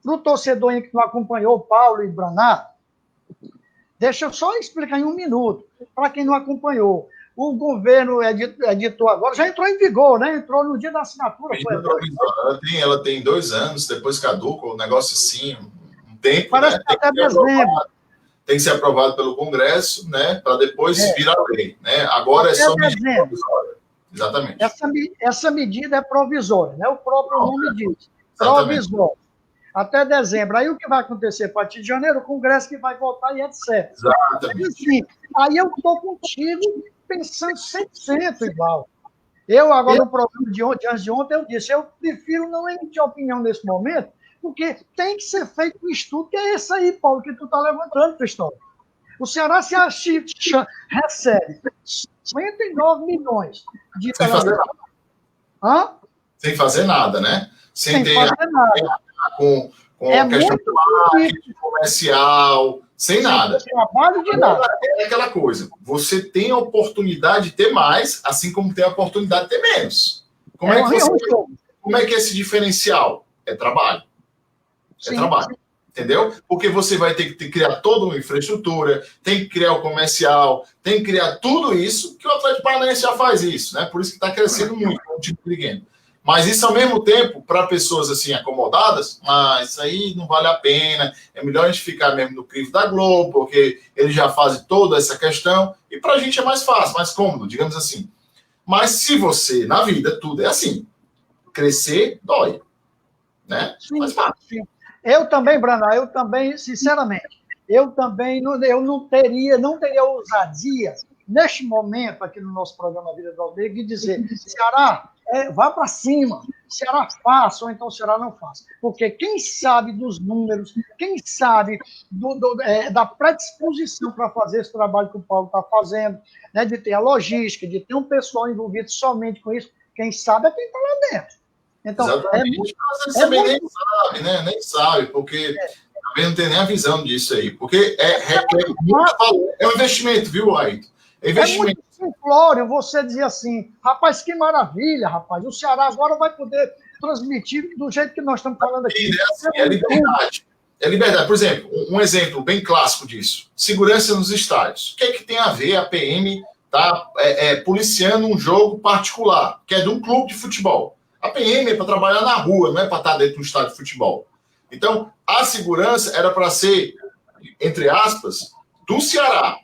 para o torcedor aí que não acompanhou o Paulo e Braná, deixa eu só explicar em um minuto, para quem não acompanhou. O governo editou agora, já entrou em vigor, né? Entrou no dia da assinatura. Ela tem 2 anos, depois caduca, o negócio assim, um tempo. Parece, né? Que até dezembro. Tem que ser aprovado pelo Congresso, né? Para depois virar lei, né? Agora até é só medida provisória. Exatamente. Essa medida é provisória, né? O próprio nome diz. Provisória. Até dezembro. Aí o que vai acontecer a partir de janeiro? O Congresso que vai votar e etc. Exatamente. Assim, aí eu estou contigo pensando 100% igual. Eu, agora, no programa de ontem, antes de ontem, eu disse, eu prefiro não emitir opinião nesse momento, porque tem que ser feito um estudo, que é esse aí, Paulo, que tu está levantando, Cristóvão. O Ceará se recebe 59 milhões de sem fazer nada. Hã? Sem fazer nada, né? Sem ter fazer nada. Com a questão do marketing comercial, sem nada. Trabalho de nada. É aquela coisa, você tem a oportunidade de ter mais, assim como tem a oportunidade de ter menos. Como é que é esse diferencial? É trabalho. É trabalho. Entendeu? Porque você vai ter que criar toda uma infraestrutura, tem que criar o comercial, tem que criar tudo isso, que o Atlético Paranaense já faz isso, né? Por isso que está crescendo muito como time pequeno. Mas isso, ao mesmo tempo, para pessoas assim acomodadas, isso aí não vale a pena, é melhor a gente ficar mesmo no crivo da Globo, porque eles já fazem toda essa questão, e para a gente é mais fácil, mais cômodo, digamos assim. Mas se você, na vida, tudo é assim, crescer dói, né? Sim, mas fácil. Sim. Eu também, Brana, sinceramente, eu não teria ousadia, neste momento, aqui no nosso programa Vida do Almeida, de dizer, Ceará, vá para cima, Ceará faça, ou então Ceará não faça. Porque quem sabe dos números, quem sabe da predisposição para fazer esse trabalho que o Paulo está fazendo, né, de ter a logística, de ter um pessoal envolvido somente com isso, quem sabe é quem está lá dentro. Então, exatamente. Mas você também nem sabe, né? Nem sabe, porque também não tem nem a visão disso aí. Porque requer muito valor. É um investimento, viu, Ayrton? É investimento. É muito simplório você dizer assim, rapaz, que maravilha, rapaz. O Ceará agora vai poder transmitir do jeito que nós estamos falando aqui. É liberdade. É liberdade. Por exemplo, um exemplo bem clássico disso. Segurança nos estádios. O que é que tem a ver a PM tá policiando um jogo particular, que é de um clube de futebol? A PM é para trabalhar na rua, não é para estar dentro de um estádio de futebol. Então, a segurança era para ser, entre aspas, do Ceará.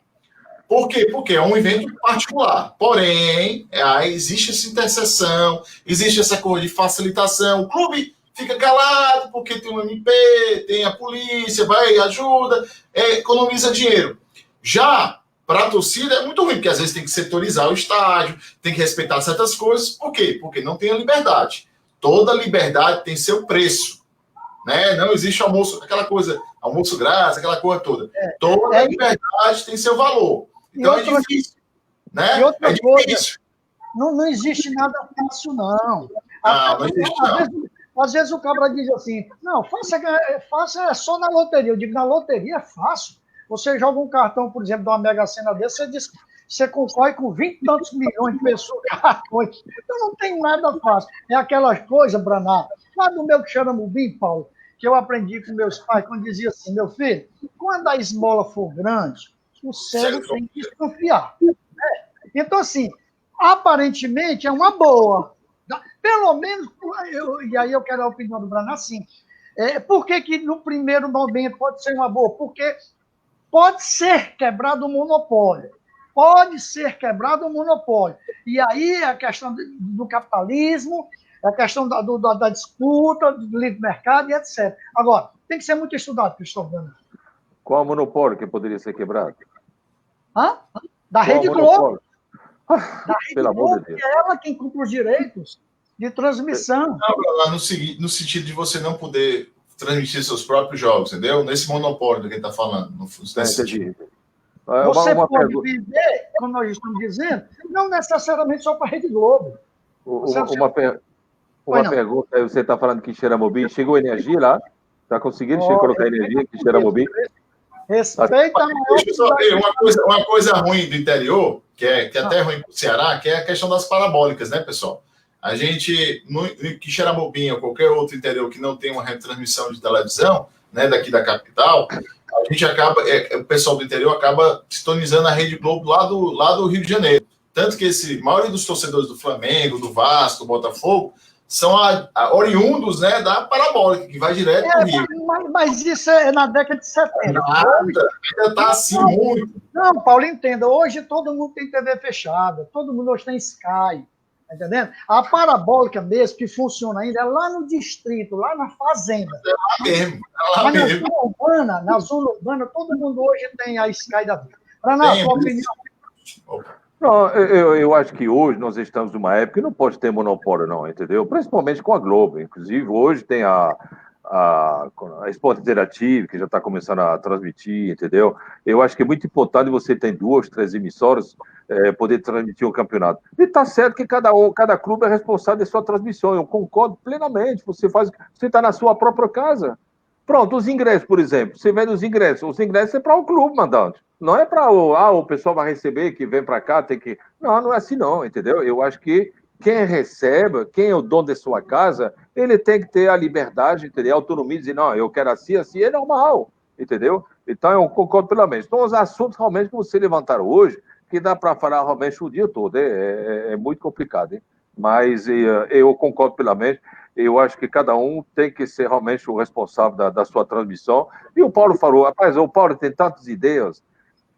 Por quê? Porque é um evento particular. Porém, existe essa interseção, existe essa coisa de facilitação. O clube fica calado porque tem um MP, tem a polícia, vai, ajuda, economiza dinheiro. Já para a torcida é muito ruim, porque às vezes tem que setorizar o estádio, tem que respeitar certas coisas. Por quê? Porque não tem a liberdade. Toda liberdade tem seu preço. Né? Não existe almoço, aquela coisa, almoço grátis, aquela coisa toda. Toda liberdade tem seu valor. Então é difícil. Né? E outra coisa, não existe nada fácil, não. Não existe, não. Às vezes o cabra diz assim, não, faça só na loteria. Eu digo, na loteria é fácil. Você joga um cartão, por exemplo, de uma Mega Sena desse, você concorre com 20 e tantos milhões de pessoas. Então não tem nada fácil. É aquelas coisas, Braná, lá do meu Xaramubim, Paulo, que eu aprendi com meus pais, quando dizia assim, meu filho, quando a esmola for grande, o cérebro tem que desconfiar. Né? Então, assim, aparentemente é uma boa. Pelo menos, e aí eu quero a opinião do Braná, assim, por que no primeiro momento pode ser uma boa? Porque pode ser quebrado o monopólio. Pode ser quebrado o monopólio. E aí a questão do capitalismo, a questão da disputa, do livre mercado e etc. Agora, tem que ser muito estudado, Cristóvão. Qual monopólio que poderia ser quebrado? Da Rede Globo. Da Rede Pelo Globo, amor de Deus. que é ela quem cumpre os direitos de transmissão. No sentido de você não poder transmitir seus próprios jogos, entendeu? Nesse monopólio do que ele está falando. Você Uma pode pergunta. viver, como nós estamos dizendo, não necessariamente só para a Rede Globo. Uma pergunta, você está falando que Xeramobim, chegou energia lá? Está conseguindo colocar energia aqui em Xeramobim? Respeita a maior Deixa eu só ver uma coisa ruim do interior, que é até ruim para o Ceará, que é a questão das parabólicas, né, pessoal? A gente, em Quixeramobim ou qualquer outro interior que não tem uma retransmissão de televisão, né, daqui da capital, a gente acaba, o pessoal do interior acaba sintonizando a Rede Globo lá do Rio de Janeiro. Tanto que a maioria dos torcedores do Flamengo, do Vasco, do Botafogo, são oriundos, né, da parabólica, que vai direto para o Rio. Mas isso é na década de 70. Nada, ainda está assim muito. Não, Paulo, entenda. Hoje todo mundo tem TV fechada, todo mundo hoje tem Sky. Tá entendendo? A parabólica mesmo, que funciona ainda, é lá no distrito, lá na fazenda. É lá mesmo. É lá Mas mesmo. na zona urbana, todo mundo hoje tem a Sky da vida. Paraná, sua opinião. Não, eu acho que hoje nós estamos numa época que não pode ter monopólio, não, entendeu? Principalmente com a Globo. Inclusive, hoje tem a Sport Interativo, que já está começando a transmitir, entendeu? Eu acho que é muito importante você ter 2, 3 emissoras poder transmitir um campeonato. E está certo que cada clube é responsável da sua transmissão. Eu concordo plenamente. Você está na sua própria casa. Pronto, os ingressos, por exemplo. Você vende os ingressos é para o clube, mandante. Não é para o pessoal vai receber, que vem para cá, tem que... Não é assim não, entendeu? Eu acho que quem recebe, quem é o dono da sua casa, ele tem que ter a liberdade, entendeu? A autonomia de dizer, não, eu quero assim, é normal, entendeu? Então, eu concordo plenamente. Então, os assuntos realmente que você levantaram hoje, que dá para falar realmente o dia todo, é muito complicado, hein? Mas eu concordo plenamente. Eu acho que cada um tem que ser realmente o responsável da sua transmissão. E o Paulo falou, rapaz, o Paulo tem tantas ideias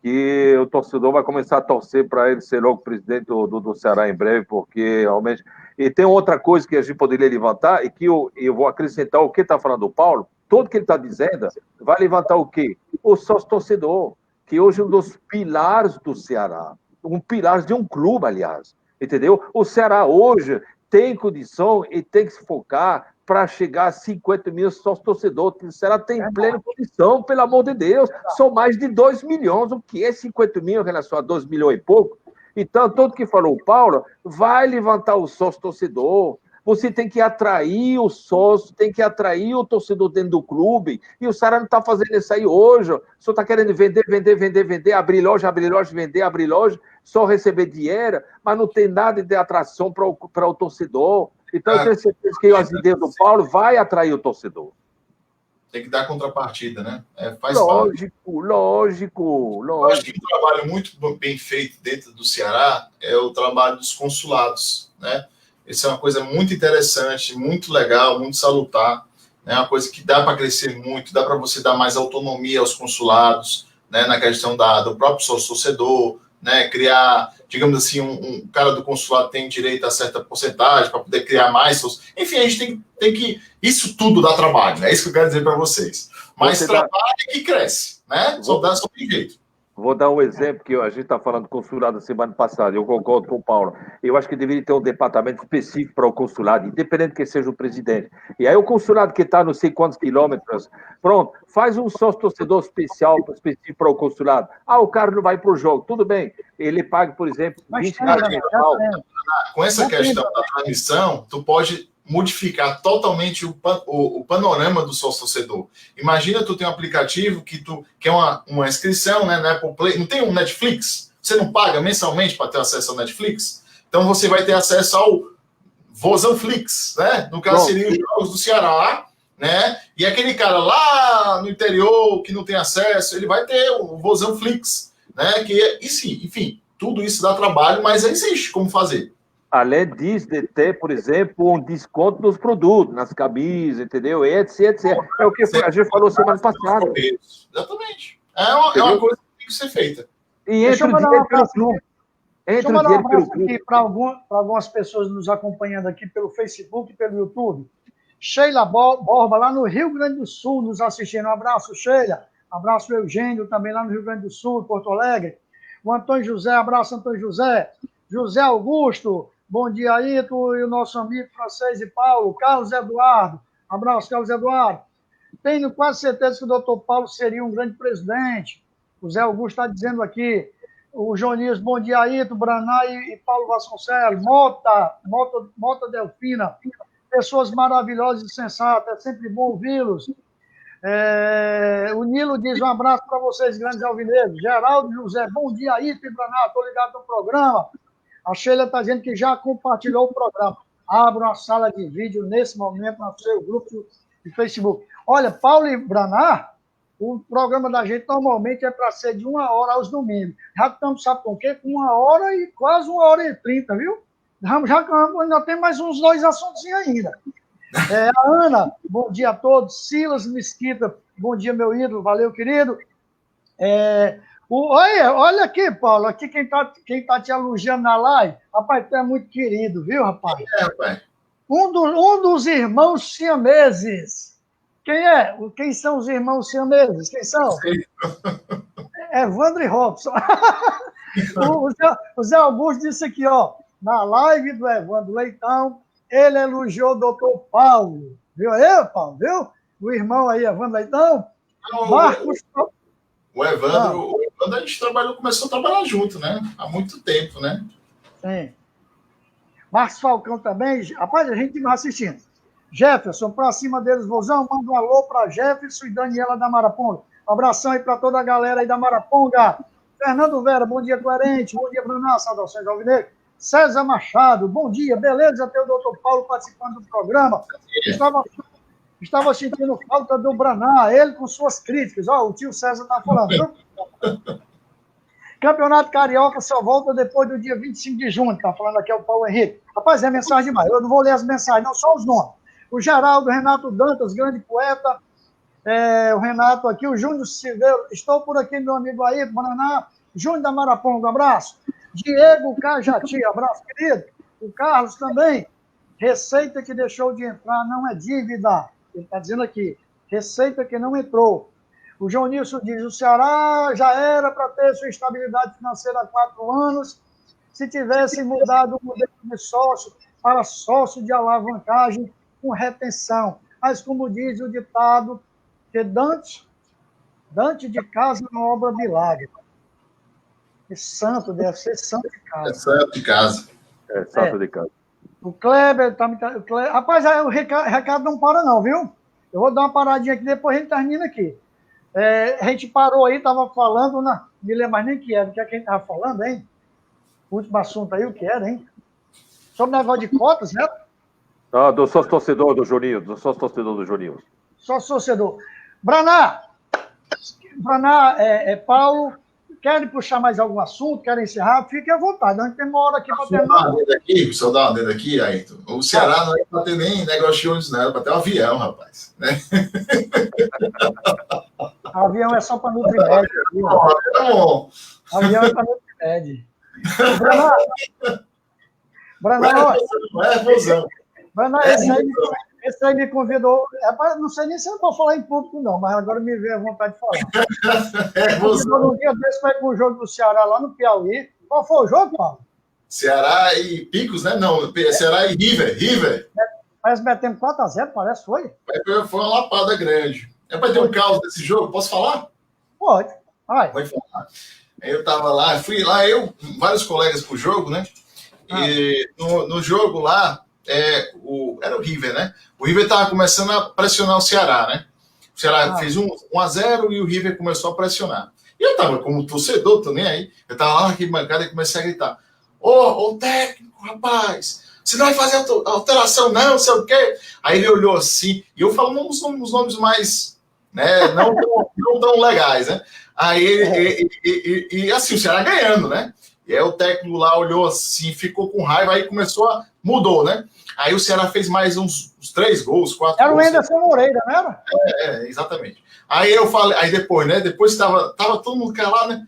que o torcedor vai começar a torcer para ele ser logo presidente do Ceará em breve, porque realmente... E tem outra coisa que a gente poderia levantar, e que eu vou acrescentar o que está falando o Paulo, tudo que ele está dizendo, vai levantar o quê? O sócio-torcedor, que hoje é um dos pilares do Ceará, um pilar de um clube, aliás, entendeu? O Ceará hoje tem condição e tem que se focar para chegar a 50 mil sócios-torcedores. O Ceará tem plena condição, pelo amor de Deus. São mais de 2 milhões. O que é 50 mil em relação a 2 milhões e pouco? Então, tudo que falou o Paulo, vai levantar o sócio-torcedor. Você tem que atrair o sócio, tem que atrair o torcedor dentro do clube. E o Ceará não está fazendo isso aí hoje. O senhor está querendo vender, abrir loja, vender, abrir loja, só receber dinheiro, mas não tem nada de atração para o torcedor. Então, eu tenho certeza que as ideias do Paulo vai atrair o torcedor. Tem que dar contrapartida, né? Faz Lógico. Eu acho que um trabalho muito bem feito dentro do Ceará é o trabalho dos consulados, né? Isso é uma coisa muito interessante, muito legal, muito salutar, né? Uma coisa que dá para crescer muito, dá para você dar mais autonomia aos consulados, né? Na questão do próprio sócio-torcedor, né? Criar, digamos assim, um cara do consulado tem direito a certa porcentagem para poder criar mais. Enfim, a gente tem que... Isso tudo dá trabalho, né? É isso que eu quero dizer para vocês. Mas trabalho é que cresce, né? Só tem jeito. Vou dar um exemplo que a gente está falando do consulado semana passada, eu concordo com o Paulo. Eu acho que deveria ter um departamento específico para o consulado, independente de que seja o presidente. E aí o consulado que está não sei quantos quilômetros, pronto, faz um sócio-torcedor específico para o consulado. O cara não vai para o jogo, tudo bem. Ele paga, por exemplo, 20 reais. Com essa questão da transmissão, tu pode modificar totalmente o panorama do sócio-torcedor. Imagina tu tem um aplicativo que é uma inscrição, né, na Apple Play, não tem um Netflix? Você não paga mensalmente para ter acesso ao Netflix? Então você vai ter acesso ao Vozão Flix, né? No caso seriam os jogos do Ceará, né? E aquele cara lá no interior que não tem acesso, ele vai ter o Vozão Flix, né? Enfim, tudo isso dá trabalho, mas existe como fazer. Além disso, de ter, por exemplo, um desconto nos produtos, nas camisas, entendeu? Etc. É o que a gente falou semana passada. Exatamente. É uma coisa que tem que ser feita. E entra o dinheiro pelo clube. Deixa eu mandar um abraço aqui para algumas pessoas nos acompanhando aqui pelo Facebook e pelo YouTube. Sheila Borba, lá no Rio Grande do Sul, nos assistindo. Um abraço, Sheila. Abraço para o Eugênio, também lá no Rio Grande do Sul, Porto Alegre. O Antônio José, abraço, Antônio José. José Augusto, bom dia aí, tu e o nosso amigo Francês e Paulo. Carlos Eduardo, abraço, Carlos Eduardo. Tenho quase certeza que o doutor Paulo seria um grande presidente. O Zé Augusto está dizendo aqui, o Jonias, bom dia, Ayrton, Braná e Paulo Vasconcelos, Mota Delfina, pessoas maravilhosas e sensatas, é sempre bom ouvi-los. O Nilo diz um abraço para vocês, grandes alvinegros. Geraldo José, bom dia, Ayrton e Braná, estou ligado no programa. A Sheila está dizendo que já compartilhou o programa. Abra uma sala de vídeo nesse momento no seu grupo de Facebook. Olha, Paulo e Braná, o programa da gente normalmente é para ser de 1 hora aos domingos. Já estamos, sabe com o quê? Com 1 hora e quase 1h30, viu? Ainda tem mais uns 2 assuntos ainda. A Ana, bom dia a todos. Silas Mesquita, bom dia, meu ídolo. Valeu, querido. Olha aqui, Paulo, aqui quem tá te elogiando na live, rapaz, tu é muito querido, viu, rapaz? Rapaz. Um dos irmãos siameses. Quem é? Quem são os irmãos siameses? Quem são? Evandro e Robson. O Zé Augusto disse aqui, ó, na live do Evandro Leitão, ele elogiou o doutor Paulo. Viu aí, Paulo? Viu? O irmão aí, Evandro Leitão. Marcos... O Evandro, a gente começou a trabalhar junto, né? Há muito tempo, né? Sim. Marcos Falcão também. Rapaz, a gente vai assistindo. Jefferson, para cima deles, vozão, manda um alô para Jefferson e Daniela da Maraponga. Um abração aí para toda a galera aí da Maraponga. Fernando Vera, bom dia, Coerente. Bom dia, Bruno, saudações ao Alvinegro. César Machado, bom dia, beleza ter o doutor Paulo participando do programa. Estava sentindo falta do Braná, ele com suas críticas. Ó, o tio César está falando, viu? Campeonato Carioca só volta depois do dia 25 de junho, está falando aqui o Paulo Henrique. Rapaz, é mensagem demais, eu não vou ler as mensagens, não, só os nomes. O Geraldo, Renato Dantas, grande poeta, o Renato aqui, o Júnior Silveira, estou por aqui, meu amigo aí, Paraná, Júnior da Maraponga, um abraço. Diego Cajati, abraço, querido. O Carlos também, receita que deixou de entrar não é dívida. Ele está dizendo aqui, receita que não entrou. O João Nilson diz, o Ceará já era para ter sua estabilidade financeira há 4 anos, se tivesse mudado o modelo de sócio para sócio de alavancagem com retenção. Mas, como diz o ditado, que Dante de casa não obra milagre. E santo, deve ser santo de casa. É santo de casa. É santo de casa. O Kleber tá me... Rapaz, o recado não para não, viu? Eu vou dar uma paradinha aqui, depois a gente termina aqui. A gente parou aí, estava falando, não me lembro mais nem o que era, o que é que a gente estava falando, hein? O último assunto aí, o que era, hein? Sobre o negócio de cotas, né? Ah, do sócio torcedor do Juninho, Sócio torcedor. Braná, Paulo, querem puxar mais algum assunto? Querem encerrar? Fiquem à vontade, nós temos uma hora aqui para terminar. Só dar uma dedo aqui, Ayrton. O Ceará não é para ter nem negócio de ônibus, não, era para ter um avião, rapaz. Né? Avião é só para Nutrimed. Bom. Avião é para Nutrimed. Braná, esse aí me convidou. Rapaz, não sei nem se eu vou falar em público, não, mas agora me veio a vontade de falar. Um dia desse foi com o jogo do Ceará lá no Piauí. Qual foi o jogo, Paulo? Ceará e Picos, né? Não, Ceará e River. Parece que metemos 4-0, parece, foi? Foi uma lapada grande. É para ter um caos desse jogo, posso falar? Pode. Vai. Pode falar. Eu estava lá, fui lá, vários colegas pro jogo, né? E no jogo lá, era o River, né? O River estava começando a pressionar o Ceará, né? O Ceará fez 1-0 e o River começou a pressionar. E eu estava como torcedor, tô nem aí. Eu estava lá naquele bancada e comecei a gritar: Ô técnico, rapaz, você não vai fazer alteração, não sei o quê. Aí ele olhou assim, e eu falando uns nomes mais, né, não tão legais, né? Aí, e assim, o Ceará ganhando, né? E aí o técnico lá olhou assim, ficou com raiva, aí mudou, né? Aí o Ceará fez mais uns 3 gols, 4 gols. Era o Anderson Moreira, não era? Exatamente. Aí eu falei, aí depois, né? Depois tava todo mundo calado, né?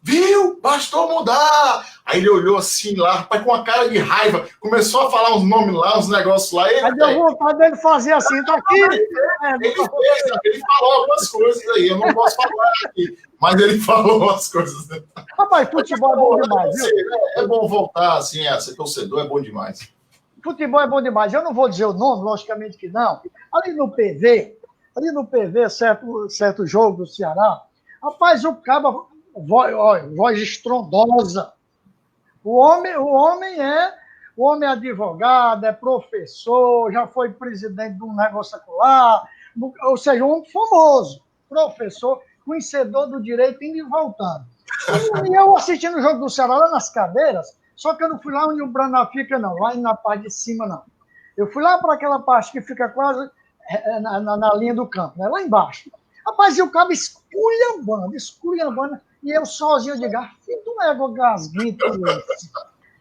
Viu? Bastou mudar! Aí ele olhou assim lá, rapaz, com uma cara de raiva, começou a falar uns nomes lá, uns negócios lá. Aí deu vontade dele fazer assim, tá aqui. Ele falou algumas coisas aí, eu não posso falar aqui, mas ele falou as coisas. Rapaz, futebol é bom demais, viu? É bom voltar assim, a ser torcedor, é bom demais. Futebol é bom demais. Eu não vou dizer o nome, logicamente que não. Ali no PV, certo jogo do Ceará, Rapaz, o cabo, voz estrondosa. O homem é advogado, é professor, já foi presidente de um negócio acolá, ou seja, um homem famoso, professor, conhecedor do direito, indo e voltando. E eu assistindo o jogo do Ceará lá nas cadeiras, só que eu não fui lá onde o Braná fica, não, lá na parte de cima, não. Eu fui lá para aquela parte que fica quase na linha do campo, né? Lá embaixo. Rapaz, e o cabo esculhambando, e eu sozinho, eu digo, filho de uma égua gasguita, eu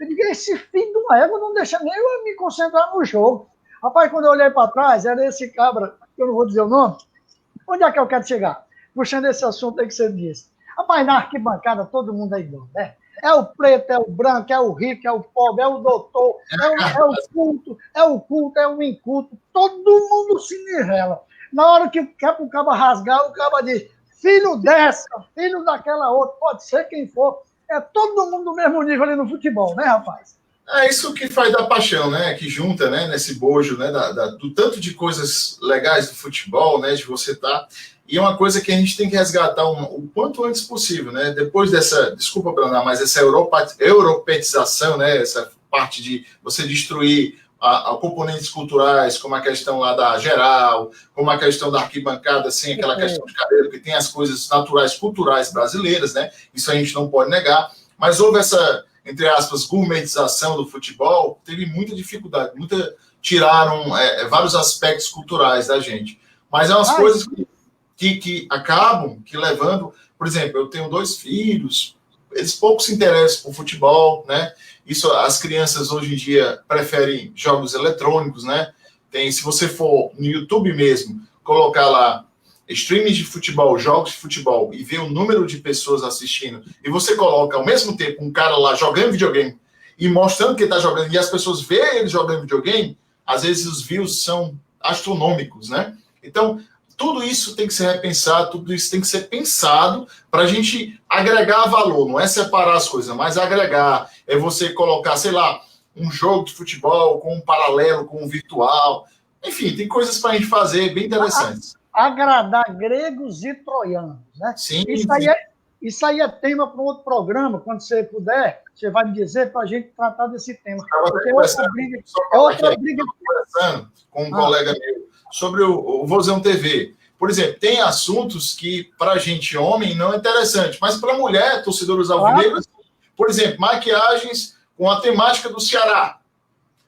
digo, esse filho de uma égua não deixa nem eu me concentrar no jogo. Rapaz, quando eu olhei para trás, era esse cabra, eu não vou dizer o nome, onde é que eu quero chegar? Puxando esse assunto aí que você disse. Rapaz, na arquibancada todo mundo é igual, né? É o preto, é o branco, é o rico, é o pobre, é o doutor, é o culto, é o inculto, todo mundo se nivela. Na hora que quer para o cabo rasgar, o cabo diz, filho dessa, filho daquela outra, pode ser quem for, é todo mundo do mesmo nível ali no futebol, né, rapaz? É isso que faz da paixão, né? Que junta, né? Nesse bojo, né? Do tanto de coisas legais do futebol, né? De você estar... E é uma coisa que a gente tem que resgatar o quanto antes possível, né? Depois dessa, desculpa, Bruno, mas essa europeização, né? Essa parte de você destruir componentes culturais, como a questão lá da geral, como a questão da arquibancada, assim, aquela questão de cabelo, que tem as coisas naturais, culturais brasileiras, né? Isso a gente não pode negar. Mas houve essa, entre aspas, gourmetização do futebol, teve muita dificuldade, tiraram vários aspectos culturais da gente. Mas é umas coisas que acabam levando... Por exemplo, eu tenho 2 filhos, eles pouco se interessam por futebol, né? Isso, as crianças hoje em dia preferem jogos eletrônicos, né? Se você for no YouTube mesmo, colocar lá streaming de futebol, jogos de futebol, e ver o número de pessoas assistindo, e você coloca ao mesmo tempo um cara lá jogando videogame e mostrando que ele está jogando, e as pessoas veem ele jogando videogame, às vezes os views são astronômicos, né? Então, tudo isso tem que ser repensado, tudo isso tem que ser pensado para a gente agregar valor, não é separar as coisas, mas agregar, é você colocar, sei lá, um jogo de futebol com um paralelo, com um virtual, enfim, tem coisas para a gente fazer bem interessantes. Agradar gregos e troianos, né? Sim, isso aí é tema para um outro programa, quando você puder, você vai me dizer para a gente tratar desse tema. Porque é outra briga. Conversando com um colega meu sobre o Vozão TV. Por exemplo, tem assuntos que, para a gente, homem, não é interessante, mas para mulher, torcedores alvinegros, por exemplo, maquiagens com a temática do Ceará.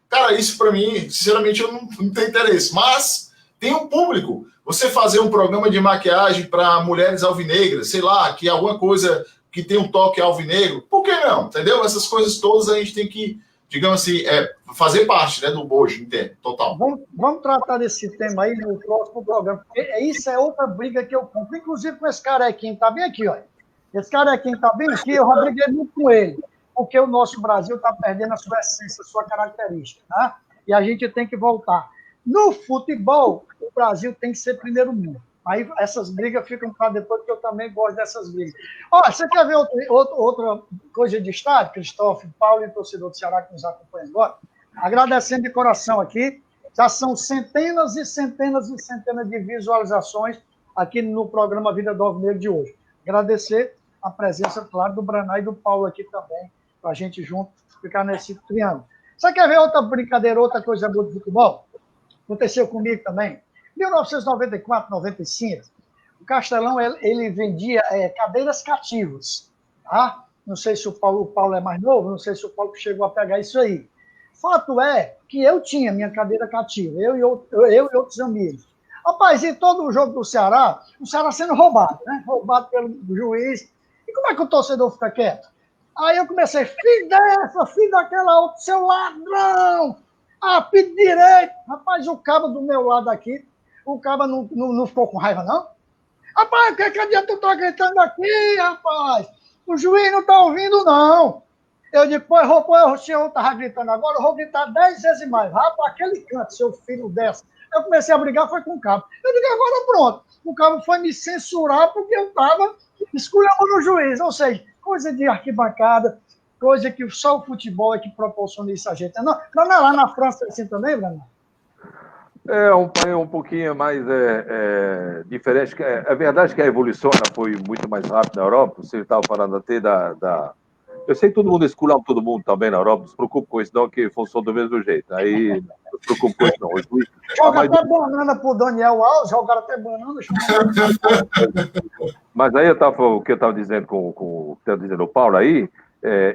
Cara, isso para mim, sinceramente, eu não tenho interesse, mas tem um público. Você fazer um programa de maquiagem para mulheres alvinegras, sei lá, que alguma coisa que tem um toque alvinegro, por que não? Entendeu? Essas coisas todas a gente tem que, digamos assim, fazer parte, né, do bojo, entende? Total. Vamos tratar desse tema aí no próximo programa, porque isso é outra briga que eu compro, inclusive com esse carequinho, tá bem aqui, olha. Esse carequinho tá bem aqui, eu já briguei muito com ele, porque o nosso Brasil tá perdendo a sua essência, a sua característica, tá? E a gente tem que voltar. No futebol, o Brasil tem que ser primeiro mundo. Aí essas brigas ficam para depois, porque eu também gosto dessas brigas. Ó, você quer ver outra coisa de estádio, Cristóvão, Paulo e torcedor do Ceará que nos acompanha agora? Agradecendo de coração aqui, já são centenas e centenas e centenas de visualizações aqui no programa Vida do Alvinegro de hoje. Agradecer a presença, claro, do Braná e do Paulo aqui também, para a gente junto ficar nesse triângulo. Você quer ver outra brincadeira, outra coisa boa do futebol? Aconteceu comigo também. 1994, 95, o Castelão ele vendia cadeiras cativas. Tá? Não sei se o Paulo é mais novo, não sei se o Paulo chegou a pegar isso aí. Fato é que eu tinha minha cadeira cativa, eu e outros amigos. Rapaz, e todo o jogo do Ceará, o Ceará sendo roubado, né? Roubado pelo juiz. E como é que o torcedor fica quieto? Aí eu comecei, filho dessa, filho daquela outra, seu ladrão! Apito direito! Rapaz, o cabo do meu lado aqui, o cabo não ficou com raiva, não? Rapaz, o que adianta tu tá gritando aqui, rapaz? O juiz não tá ouvindo, não. Eu digo, pô, o senhor tava gritando agora, eu vou gritar 10 vezes mais. Vá para aquele canto, seu filho dessa. Eu comecei a brigar, foi com o cabo. Eu digo, agora pronto. O cabo foi me censurar porque eu tava esculhambando o juiz. Ou seja, coisa de arquibancada, coisa que só o futebol é que proporciona isso a gente. Não, lá na França é assim também, Bruno? É um país um pouquinho mais diferente. É verdade que a evolução foi muito mais rápida na Europa. Você estava falando até Eu sei que todo mundo esculamba todo mundo também na Europa. Não se preocupe com isso, não, que funciona do mesmo jeito. Aí, não se preocupe com isso, não. Joga até banana pro Daniel Alves, jogaram até banana. Mas aí o que eu estava dizendo com o que está dizendo o Paulo aí,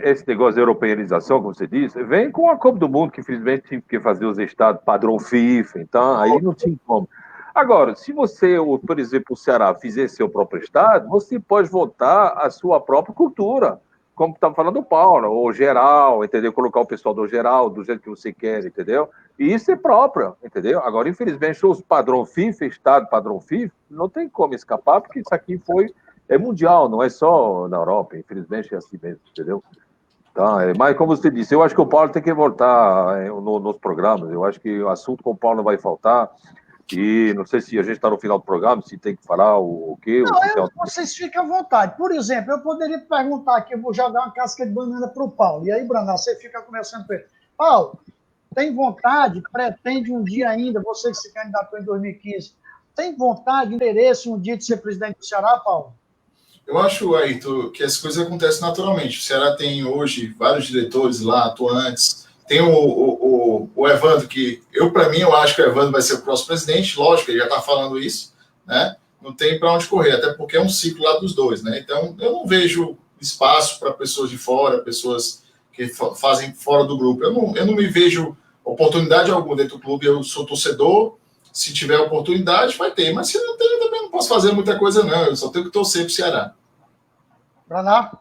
esse negócio de europeanização, como você disse, vem com a Copa do Mundo, que infelizmente tinha que fazer os estados padrão FIFA, então aí não tinha como. Agora, se você, por exemplo, o Ceará fizer seu próprio estado, você pode voltar à sua própria cultura, como estava falando o Paulo, ou geral, entendeu? Colocar o pessoal do geral, do jeito que você quer, entendeu? E isso é próprio, entendeu? Agora, infelizmente, os padrão FIFA, estado padrão FIFA, não tem como escapar, porque isso aqui é mundial, não é só na Europa, infelizmente é assim mesmo, entendeu? Tá, mas como você disse, eu acho que o Paulo tem que voltar nos programas, eu acho que o assunto com o Paulo não vai faltar, e não sei se a gente está no final do programa, se tem que falar o quê. Não, vocês ficam à vontade. Por exemplo, eu poderia perguntar aqui, eu vou jogar uma casca de banana para o Paulo, e aí, Brandão, você fica conversando com ele. Paulo, tem vontade, pretende um dia ainda, você que se candidatou em 2015, tem vontade, interesse um dia de ser presidente do Ceará, Paulo? Eu acho, Ayrton, que as coisas acontecem naturalmente. O Ceará tem hoje vários diretores lá, atuantes. Tem o Evandro, que para mim, eu acho que o Evandro vai ser o próximo presidente. Lógico, ele já está falando isso, né? Não tem para onde correr, até porque é um ciclo lá dos dois, né? Então, eu não vejo espaço para pessoas de fora, pessoas que fazem fora do grupo. Eu não me vejo oportunidade alguma dentro do clube. Eu sou torcedor. Se tiver oportunidade, vai ter. Mas se não tem, eu também não posso fazer muita coisa, não. Eu só tenho que torcer para o Ceará. Braná?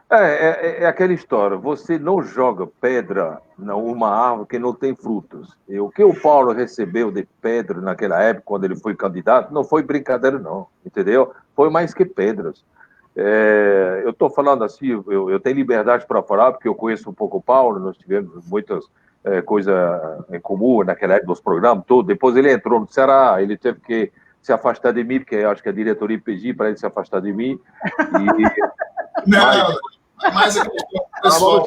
É aquela história. Você não joga pedra numa árvore que não tem frutos. E o que o Paulo recebeu de pedra naquela época, quando ele foi candidato, não foi brincadeira, não. Entendeu? Foi mais que pedras. Eu estou falando assim, eu tenho liberdade para falar, porque eu conheço um pouco o Paulo, nós tivemos muitas coisas em comum naquela época dos programas, tudo. Depois ele entrou no Ceará, ele teve que se afastar de mim, porque eu acho que a diretoria pediu para ele se afastar de mim. Mas a questão pessoal...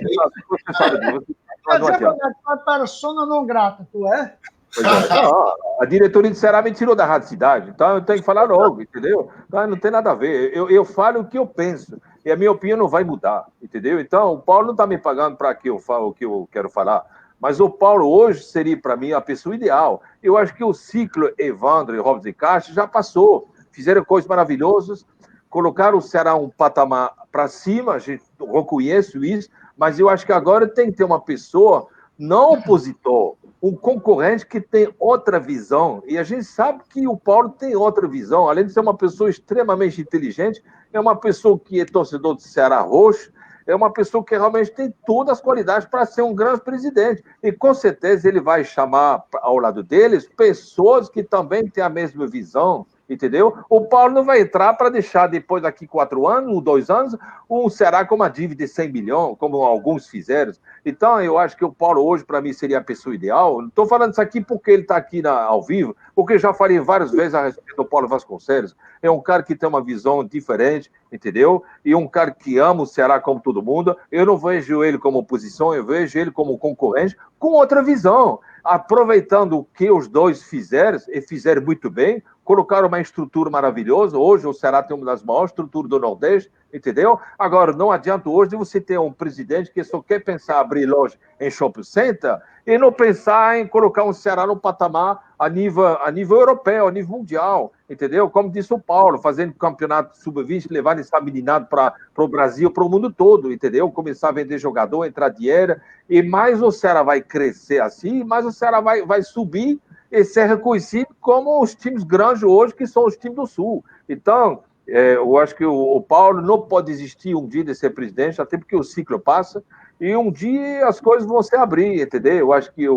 Você sabe disso. Tu é persona não grata, tu é? Não, a diretoria do Ceará me tirou da Rádio Cidade, então eu tenho que falar logo, entendeu? Não tem nada a ver. Eu falo o que eu penso, e a minha opinião não vai mudar, entendeu? Então, o Paulo não está me pagando para que eu fale o que eu quero falar. Mas o Paulo hoje seria, para mim, a pessoa ideal. Eu acho que o ciclo Evandro e Robson de Castro já passou. Fizeram coisas maravilhosas, colocaram o Ceará um patamar para cima, a gente reconhece isso, mas eu acho que agora tem que ter uma pessoa, não opositor, um concorrente que tem outra visão. E a gente sabe que o Paulo tem outra visão. Além de ser uma pessoa extremamente inteligente, é uma pessoa que é torcedor do Ceará Roxo, é uma pessoa que realmente tem todas as qualidades para ser um grande presidente. E, com certeza, ele vai chamar ao lado deles pessoas que também têm a mesma visão, entendeu? O Paulo não vai entrar para deixar, depois daqui 4 anos, ou 2 anos, um Ceará com uma dívida de 100 milhões, como alguns fizeram. Então, eu acho que o Paulo hoje, para mim, seria a pessoa ideal. Não estou falando isso aqui porque ele está aqui ao vivo, porque eu já falei várias vezes a respeito do Paulo Vasconcelos. É um cara que tem uma visão diferente, entendeu? E um cara que ama o Ceará como todo mundo. Eu não vejo ele como oposição, eu vejo ele como concorrente com outra visão. Aproveitando o que os dois fizeram, e fizeram muito bem, colocaram uma estrutura maravilhosa. Hoje o Ceará tem uma das maiores estruturas do Nordeste, entendeu? Agora, não adianta hoje você ter um presidente que só quer pensar em abrir loja em shopping center e não pensar em colocar um Ceará no patamar a nível europeu, a nível mundial, entendeu? Como disse o Paulo, fazendo campeonato sub-20, levando essa meninada para o Brasil, para o mundo todo, entendeu? Começar a vender jogador, entrar dinheiro, e mais o Ceará vai crescer assim, mais o Ceará vai subir e ser reconhecido como os times grandes hoje, que são os times do Sul. Então, eu acho que o Paulo não pode existir um dia de ser presidente, até porque o ciclo passa, e um dia as coisas vão se abrir, entendeu? Eu acho que,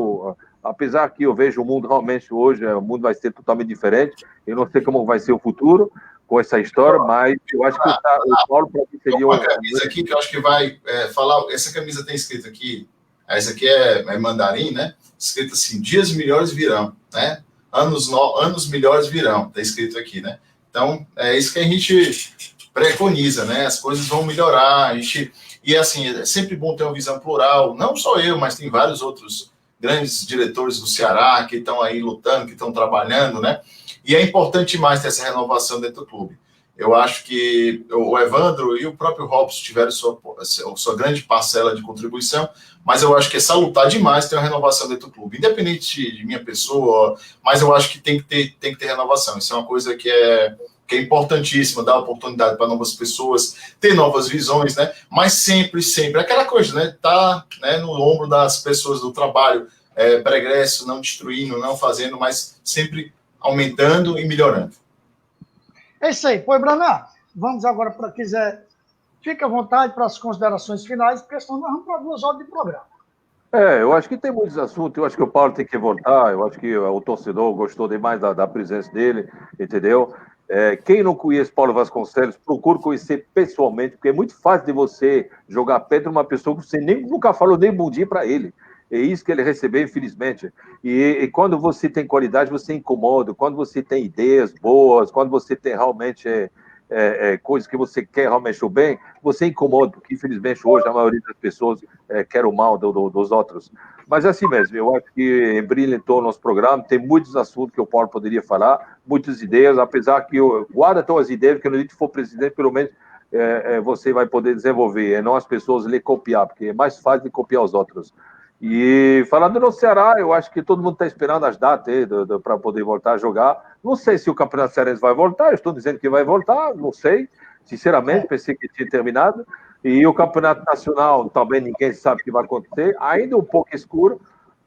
apesar que eu vejo o mundo realmente hoje, o mundo vai ser totalmente diferente, eu não sei como vai ser o futuro com essa história, mas eu acho que o Paulo para mim seria uma camisa aqui que eu acho que vai falar, essa camisa tem escrito aqui, essa aqui é mandarim, né? Escrito assim, dias melhores virão, né? Anos melhores virão, tá escrito aqui, né? Então, é isso que a gente preconiza, né? As coisas vão melhorar, e assim, é sempre bom ter uma visão plural, não só eu, mas tem vários outros grandes diretores do Ceará que estão aí lutando, que estão trabalhando, né? E é importante mais ter essa renovação dentro do clube. Eu acho que o Evandro e o próprio Robson tiveram sua grande parcela de contribuição, mas eu acho que é salutar demais ter uma renovação dentro do clube, independente de minha pessoa, mas eu acho que tem que ter renovação. Isso é uma coisa que é importantíssima, dar oportunidade para novas pessoas, ter novas visões, né? Mas sempre, aquela coisa, né? Tá, né, no ombro das pessoas do trabalho, pregresso, não destruindo, não fazendo, mas sempre aumentando e melhorando. É isso aí. Pois, Brana, vamos agora para quiser. Fique à vontade para as considerações finais, porque senão nós vamos para 2 horas de programa. Eu acho que tem muitos assuntos, eu acho que o Paulo tem que voltar, eu acho que o torcedor gostou demais da presença dele, entendeu? Quem não conhece Paulo Vasconcelos, procure conhecer pessoalmente, porque é muito fácil de você jogar pedra numa pessoa que você nunca falou nem bom dia para ele. É isso que ele recebeu, infelizmente. E quando você tem qualidade, você incomoda. Quando você tem ideias boas, quando você tem realmente coisas que você quer realmente o bem, você incomoda, porque infelizmente hoje a maioria das pessoas quer o mal dos outros. Mas é assim mesmo, eu acho que brilhantou o nosso programa, tem muitos assuntos que o Paulo poderia falar, muitas ideias, apesar que eu guardo todas as ideias, porque no dia que for presidente, pelo menos você vai poder desenvolver, e não as pessoas lhe copiar, porque é mais fácil de copiar os outros. E falando no Ceará, eu acho que todo mundo está esperando as datas para poder voltar a jogar. Não sei se o Campeonato Cearense vai voltar, eu estou dizendo que vai voltar, não sei. Sinceramente, pensei que tinha terminado. E o Campeonato Nacional também ninguém sabe o que vai acontecer. Ainda um pouco escuro,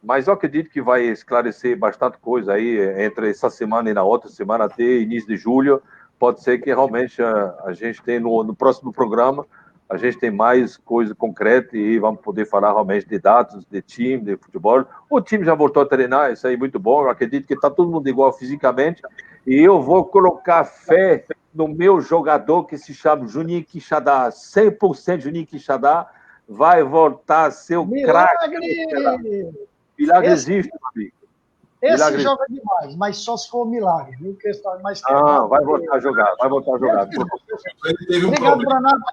mas eu acredito que vai esclarecer bastante coisa aí entre essa semana e na outra semana, até início de julho. Pode ser que realmente a gente tenha no próximo programa a gente tem mais coisa concreta e vamos poder falar realmente de dados, de time, de futebol. O time já voltou a treinar, isso aí é muito bom. Eu acredito que está todo mundo igual fisicamente. E eu vou colocar fé no meu jogador que se chama Juninho Quixadá. 100% Juninho Quixadá vai voltar a ser o craque. Milagre existe, meu amigo. Esse Milagre joga demais, mas só se for milagre, viu? Que está mais vai voltar a jogar, Obrigado, Branato.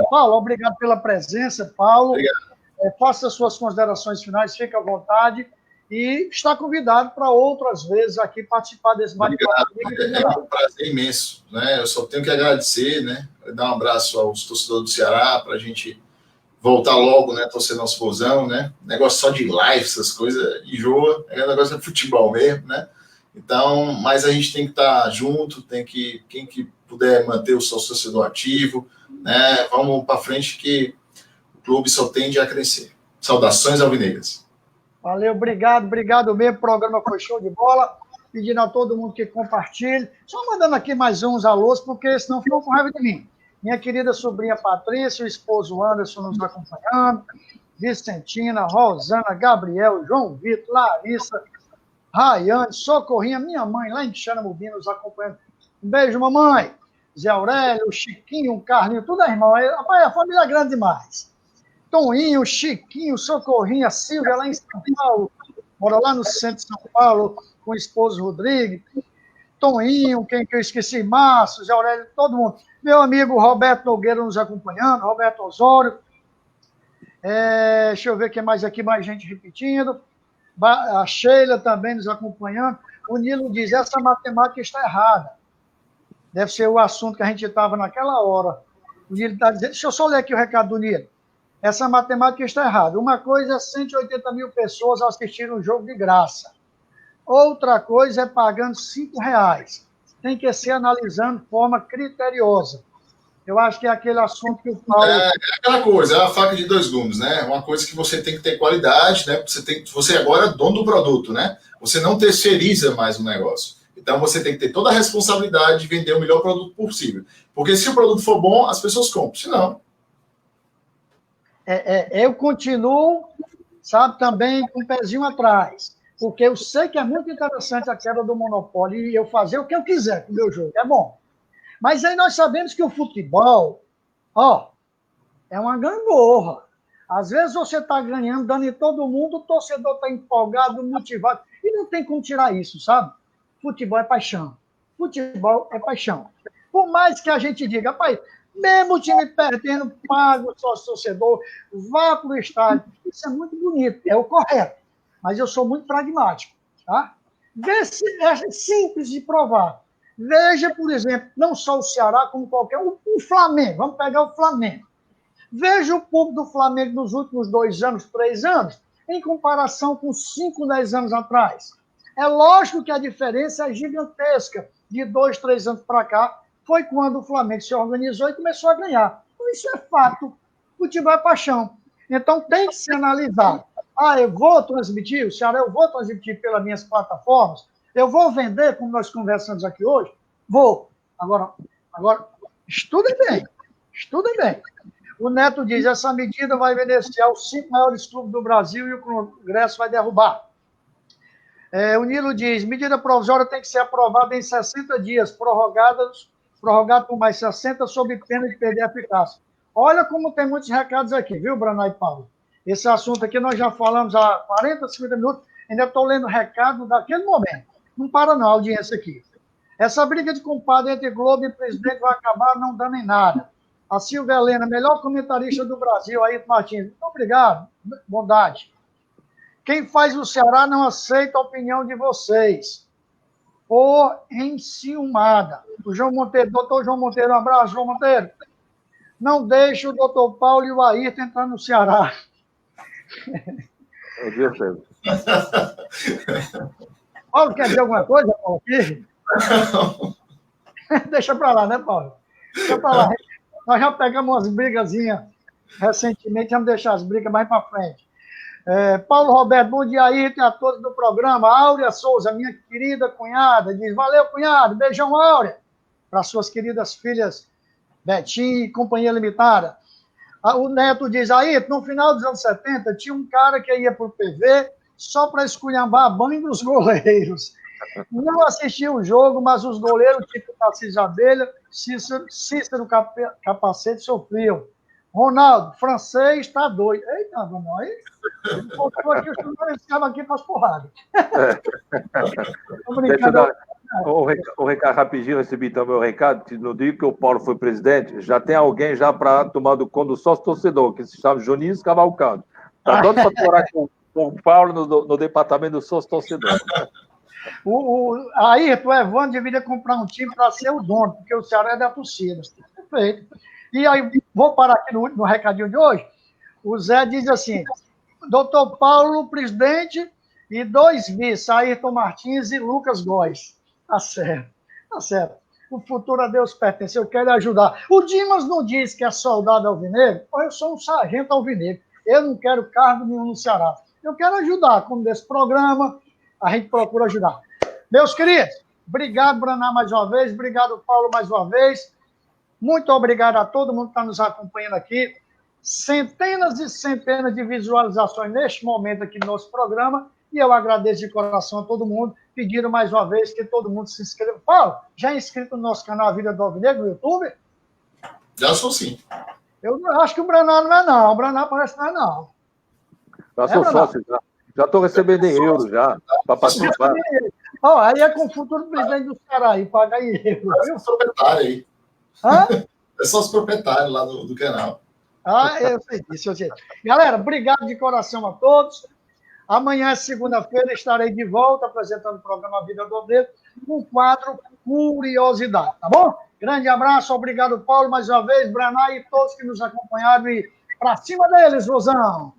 Paulo, obrigado pela presença, Paulo. Faça suas considerações finais, fique à vontade. E está convidado para outras vezes aqui participar desse bate-papo. É um prazer imenso, né? Eu só tenho que agradecer, né? Dar um abraço aos torcedores do Ceará para a gente voltar logo, né? Torcer nosso Vozão, né? Negócio só de live, essas coisas, enjoa. É um negócio de futebol mesmo, né? Então, mas a gente tem que estar junto, quem que puder manter o seu torcedor ativo, né? Vamos para frente que o clube só tende a crescer. Saudações alvinegras. Valeu, obrigado mesmo. O programa foi show de bola. Pedindo a todo mundo que compartilhe. Só mandando aqui mais uns alôs, porque senão ficou com raiva de mim. Minha querida sobrinha Patrícia, o esposo Anderson nos acompanhando, Vicentina, Rosana, Gabriel, João Vitor, Larissa, Rayane, Socorrinha, minha mãe lá em Xanamubi nos acompanhando. Um beijo, mamãe. Zé Aurélio, Chiquinho, Carlinho, tudo é irmão. Rapaz, a família é grande demais. Toninho, Chiquinho, Socorrinha, Silvia lá em São Paulo, mora lá no centro de São Paulo, com o esposo Rodrigo. Toninho, quem que eu esqueci, Márcio, Zé Aurélio, todo mundo. Meu amigo Roberto Nogueira nos acompanhando, Roberto Osório. Deixa eu ver quem mais aqui, mais gente repetindo. A Sheila também nos acompanhando. O Nilo diz, essa matemática está errada. Deve ser o assunto que a gente estava naquela hora. O Nilo está dizendo, deixa eu só ler aqui o recado do Nilo. Essa matemática está errada. Uma coisa é 180 mil pessoas assistindo um jogo de graça. Outra coisa é pagando R$5. Tem que ser analisando de forma criteriosa. Eu acho que é aquele assunto que o Paulo... É aquela coisa, é uma faca de dois gumes, né? Uma coisa que você tem que ter qualidade, né? Você agora é dono do produto, né? Você não terceiriza mais o negócio. Então você tem que ter toda a responsabilidade de vender o melhor produto possível. Porque se o produto for bom, as pessoas compram. Se não... Eu continuo, sabe, também com o pezinho atrás. Porque eu sei que é muito interessante a quebra do monopólio e eu fazer o que eu quiser com o meu jogo. É bom. Mas aí nós sabemos que o futebol, é uma gangorra. Às vezes você está ganhando, dando em todo mundo, o torcedor está empolgado, motivado. E não tem como tirar isso, sabe? Futebol é paixão. Futebol é paixão. Por mais que a gente diga, rapaz, mesmo o time perdendo, paga o sócio torcedor, vá para o estádio. Isso é muito bonito, é o correto. mas eu sou muito pragmático, tá? Vê se é simples de provar. Veja, por exemplo, não só o Ceará, como qualquer... O Flamengo, vamos pegar o Flamengo. Veja o público do Flamengo nos últimos 2 anos, 3 anos, em comparação com 5, 10 anos atrás. É lógico que a diferença é gigantesca. De 2, 3 anos para cá, foi quando o Flamengo se organizou e começou a ganhar. Então, isso é fato. Futebol é paixão. Então, tem que se analisar. Eu vou transmitir, o Ceará, eu vou transmitir pelas minhas plataformas, eu vou vender, como nós conversamos aqui hoje? Vou. Agora estudem bem. O Neto diz, essa medida vai beneficiar os 5 maiores clubes do Brasil e o Congresso vai derrubar. O Nilo diz, medida provisória tem que ser aprovada em 60 dias, prorrogado por mais 60, sob pena de perder a eficácia. Olha como tem muitos recados aqui, viu, Braná e Paulo? Esse assunto aqui nós já falamos há 40, 50 minutos, ainda estou lendo o recado daquele momento. Não para não, a audiência aqui. Essa briga de compadre entre Globo e presidente vai acabar não dando em nada. A Silvia Helena, melhor comentarista do Brasil, Ayrton Martins. Muito obrigado, bondade. Quem faz o Ceará não aceita a opinião de vocês. Enciumada. O João Monteiro, doutor João Monteiro, um abraço, João Monteiro. Não deixe o doutor Paulo e o Ayrton entrar no Ceará. Bom dia, Pedro. Paulo, quer dizer alguma coisa, Paulo? Deixa para lá, né, Paulo? Deixa para lá. Nós já pegamos umas brigazinhas recentemente, vamos deixar as brigas mais para frente. Paulo Roberto, bom dia aí a todos do programa. Áurea Souza, minha querida cunhada, diz, valeu, cunhado, beijão, Áurea, para suas queridas filhas Betinho e Companhia Limitada. O Neto diz, aí, no final dos anos 70, tinha um cara que ia para o PV só para esculhambar a banho dos goleiros. Não assistia o jogo, mas os goleiros, tipo Tarcísio Abelha, Cícero Capacete, sofriam. Ronaldo, francês, está doido. Eita, vamos aí. Esse cara aqui faz porrada. Deixa eu dar o recado rapidinho, recebi também o recado. No dia que o Paulo foi presidente, já tem alguém já para tomar do conta do sócio torcedor, que se chama Juninho Cavalcante. Está doido para morar com o Paulo no departamento do sócio torcedor. Aí, o Evandro deveria comprar um time para ser o dono, porque o Ceará é da torcida. Perfeito. E aí, vou parar aqui no recadinho de hoje. O Zé diz assim, doutor Paulo, presidente, e 2 vice, Ayrton Martins e Lucas Góes. Tá certo, tá certo. O futuro a Deus pertence, eu quero ajudar. O Dimas não diz que é soldado alvinegro, eu sou um sargento alvinegro. Eu não quero cargo nenhum no Ceará. Eu quero ajudar, como desse programa, a gente procura ajudar. Meus queridos, obrigado, Braná, mais uma vez. Obrigado, Paulo, mais uma vez. Muito obrigado a todo mundo que está nos acompanhando aqui. Centenas e centenas de visualizações neste momento aqui no nosso programa. E eu agradeço de coração a todo mundo. Pedindo mais uma vez que todo mundo se inscreva. Paulo, já é inscrito no nosso canal Vida do Alvinegro no YouTube? Já sou sim. Eu acho que o Braná não é, não. O Braná parece que não é, não. Já sou sócio, já. Já estou recebendo em euros já, para participar. Aí é com o futuro presidente do Ceará, aí paga em euros. É os proprietários aí. Hã? É só os proprietários lá do canal. Eu sei disso, eu sei. Galera, obrigado de coração a todos. Amanhã, segunda-feira, estarei de volta apresentando o programa Vida do Alvinegro com o quadro Curiosidade, tá bom? Grande abraço, obrigado, Paulo, mais uma vez, Braná e todos que nos acompanharam. E para cima deles, Rosão!